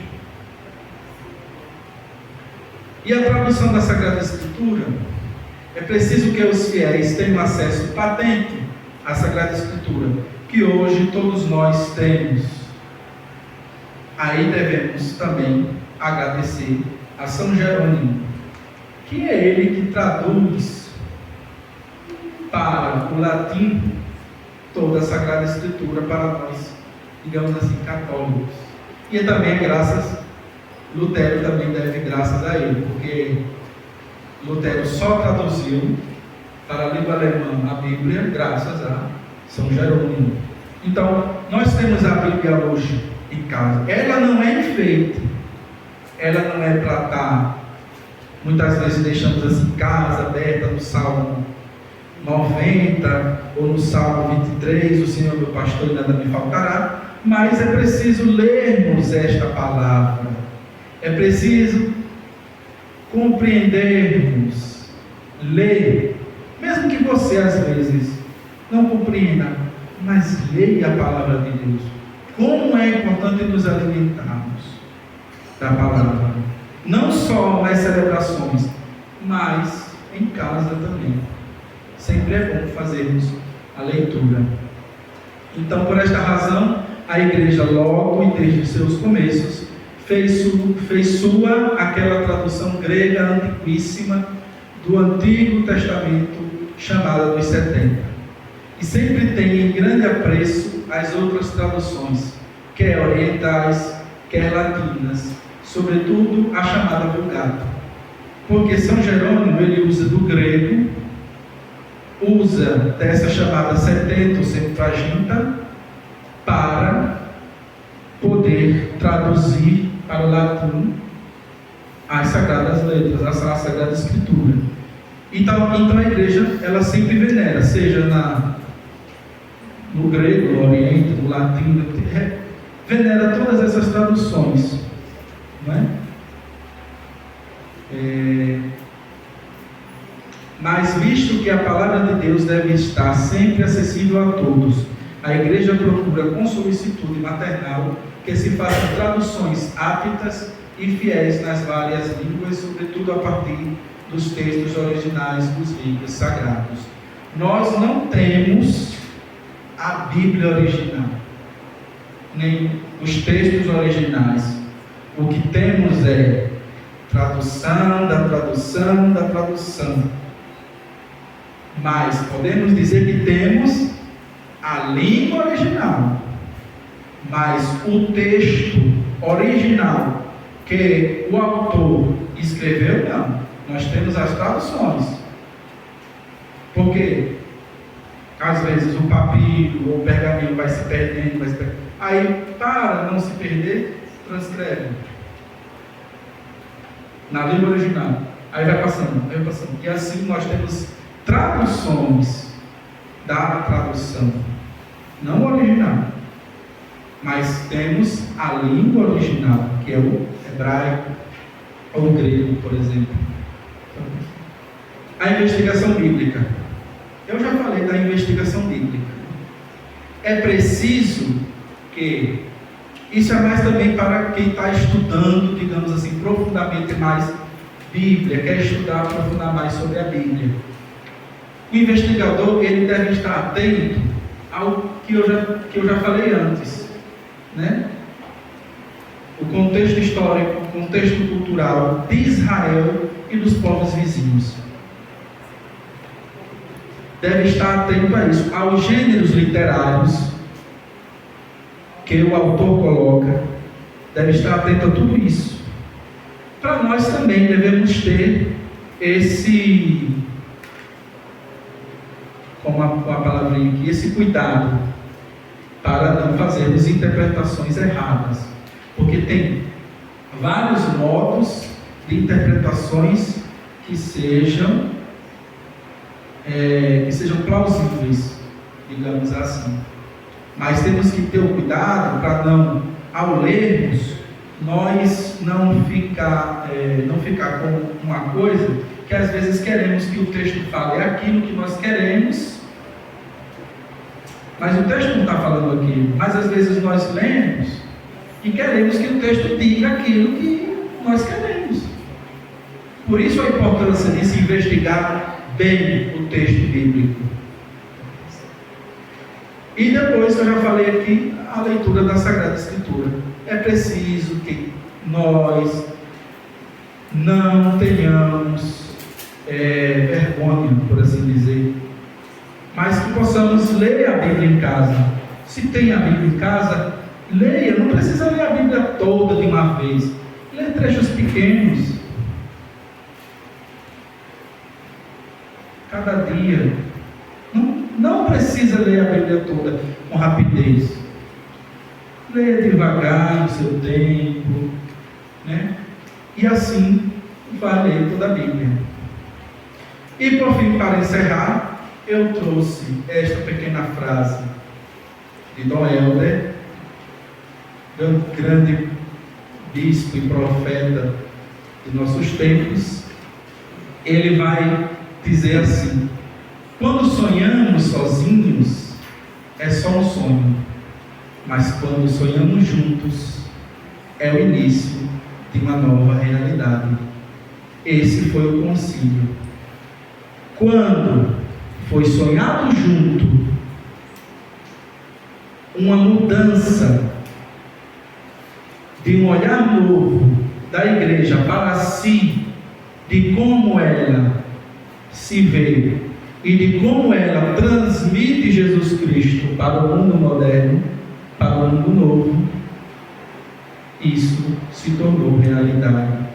E a tradução da Sagrada Escritura, é preciso que os fiéis tenham acesso patente à Sagrada Escritura, que hoje todos nós temos. Aí devemos também agradecer a São Jerônimo, que é ele que traduz para o latim toda a Sagrada Escritura para nós, digamos assim, católicos. E também Lutero também deve graças a ele, porque Lutero só traduziu para a língua alemã a Bíblia graças a São Jerônimo. Então, nós temos a Bíblia hoje em casa. Ela não é enfeite, ela não é para estar, muitas vezes deixamos assim em casa, aberta no Salmo 90 ou no Salmo 23, o Senhor meu pastor e nada me faltará, mas é preciso lermos esta palavra, é preciso compreendermos, ler, mesmo que você às vezes não compreenda, mas leia a palavra de Deus. Como é importante nos alimentarmos da palavra, não só nas celebrações, mas em casa também. Sempre é bom fazermos a leitura. Então, por esta razão, a igreja logo e desde seus começos fez sua aquela tradução grega antiquíssima do Antigo Testamento chamada dos 70, e sempre tem em grande apreço as outras traduções, quer orientais, quer latinas, sobretudo a chamada Vulgata, porque São Jerônimo ele usa do grego, usa dessa chamada 70 ou Septuaginta para poder traduzir para o latim as Sagradas Letras, a Sagrada Escritura. Então a igreja ela sempre venera, seja no grego, no oriente, no latim, venera todas essas traduções, não é? Mas visto que a palavra de Deus deve estar sempre acessível a todos, a igreja procura com solicitude maternal que se façam traduções aptas e fiéis nas várias línguas, sobretudo a partir dos textos originais dos livros sagrados. Nós não temos a Bíblia original, nem os textos originais. O que temos é tradução da tradução da tradução. Mas podemos dizer que temos a língua original, mas o texto original que o autor escreveu, não. Nós temos as traduções. Porque às vezes o papiro ou o pergaminho vai se perdendo, aí para não se perder, transcreve na língua original. Aí vai passando. E assim nós temos traduções da tradução, não o original, mas temos a língua original, que é o hebraico ou o grego, por exemplo. A investigação bíblica. Eu já falei da investigação bíblica. É preciso que, isso é mais também para quem está estudando, digamos assim, profundamente mais Bíblia, quer estudar, aprofundar mais sobre a Bíblia. O investigador ele deve estar atento ao que eu já falei antes, né? O contexto histórico, o contexto cultural de Israel e dos povos vizinhos. Deve estar atento a isso, aos gêneros literários que o autor coloca, deve estar atento a tudo isso. Para nós também devemos ter como a palavrinha aqui, esse cuidado para não fazermos interpretações erradas, porque tem vários modos de interpretações que sejam plausíveis, digamos assim. Mas temos que ter o cuidado para não, ao lermos, nós não ficar com uma coisa que às vezes queremos que o texto fale aquilo que nós queremos, mas o texto não está falando aquilo. Mas às vezes nós lemos e queremos que o texto diga aquilo que nós queremos. Por isso a importância de se investigar bem o texto bíblico. E depois que eu já falei aqui, a leitura da Sagrada Escritura. É preciso que nós não tenhamos vergonha, por assim dizer, mas que possamos ler a Bíblia em casa. Se tem a Bíblia em casa, leia, não precisa ler a Bíblia toda de uma vez. Lê trechos pequenos, cada dia. Não precisa ler a Bíblia toda com rapidez. Leia devagar, no seu tempo, né? E assim vai ler toda a Bíblia. E por fim, para encerrar, eu trouxe esta pequena frase de Dom Helder, grande bispo e profeta de nossos tempos. Ele vai dizer assim: quando sonhamos sozinhos, é só um sonho, mas quando sonhamos juntos, é o início de uma nova realidade. Esse foi o concílio. Quando foi sonhado junto uma mudança de um olhar novo da igreja para si, de como ela se vê e de como ela transmite Jesus Cristo para o mundo moderno, para o mundo novo, isso se tornou realidade.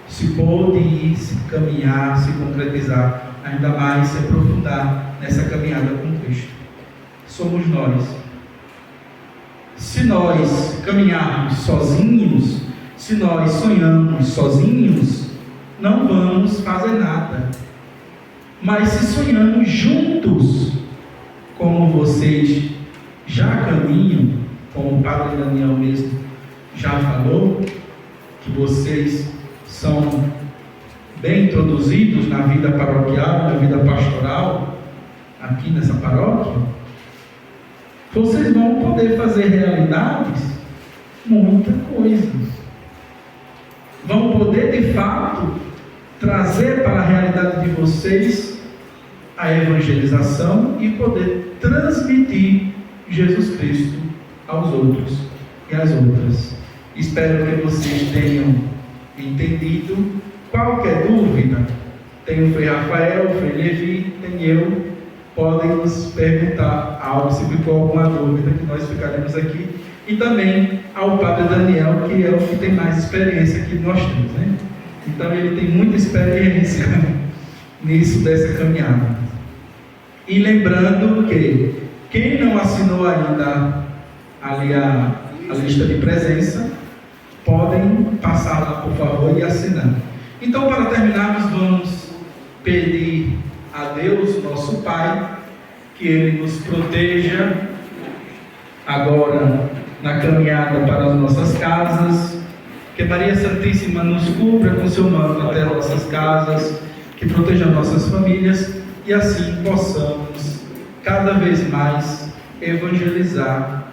Se pôde ir, se caminhar, se concretizar, ainda mais se aprofundar nessa caminhada com Cristo. Somos nós. Se nós caminharmos sozinhos, se nós sonhamos sozinhos, não vamos fazer nada. Mas se sonhamos juntos, como vocês já caminham, como o Padre Daniel mesmo já falou, que vocês são bem introduzidos na vida paroquial, na vida pastoral, aqui nessa paróquia, vocês vão poder fazer realidades, muita coisa. Vão poder, de fato, trazer para a realidade de vocês a evangelização e poder transmitir Jesus Cristo aos outros e às outras. Espero que vocês tenham entendido. Qualquer dúvida, tem o Frei Rafael, o Frei Levi, tem eu, podem nos perguntar algo, se ficou alguma dúvida, que nós ficaremos aqui. E também ao Padre Daniel, que é o que tem mais experiência que nós temos, né? Então ele tem muita experiência nisso, dessa caminhada. E lembrando que quem não assinou ainda ali a lista de presença, podem passar lá, por favor, e assinar. Então, para terminarmos, vamos pedir a Deus, nosso Pai, que Ele nos proteja agora na caminhada para as nossas casas, que Maria Santíssima nos cubra com seu manto até nossas casas, que proteja nossas famílias e assim possamos cada vez mais evangelizar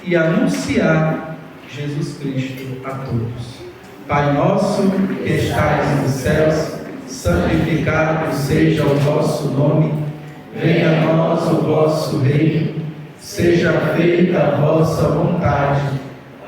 e anunciar Jesus Cristo a todos. Pai nosso que estais nos céus, santificado seja o vosso nome, venha a nós o vosso reino, seja feita a vossa vontade,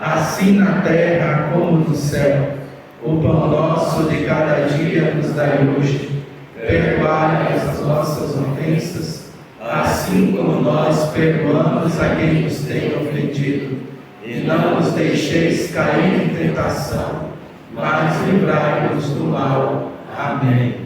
assim na terra como no céu. O pão nosso de cada dia nos dai hoje, perdoai as nossas ofensas, assim como nós perdoamos a quem nos tem ofendido, e não nos deixeis cair em tentação, mas livrai-nos do mal. Amém.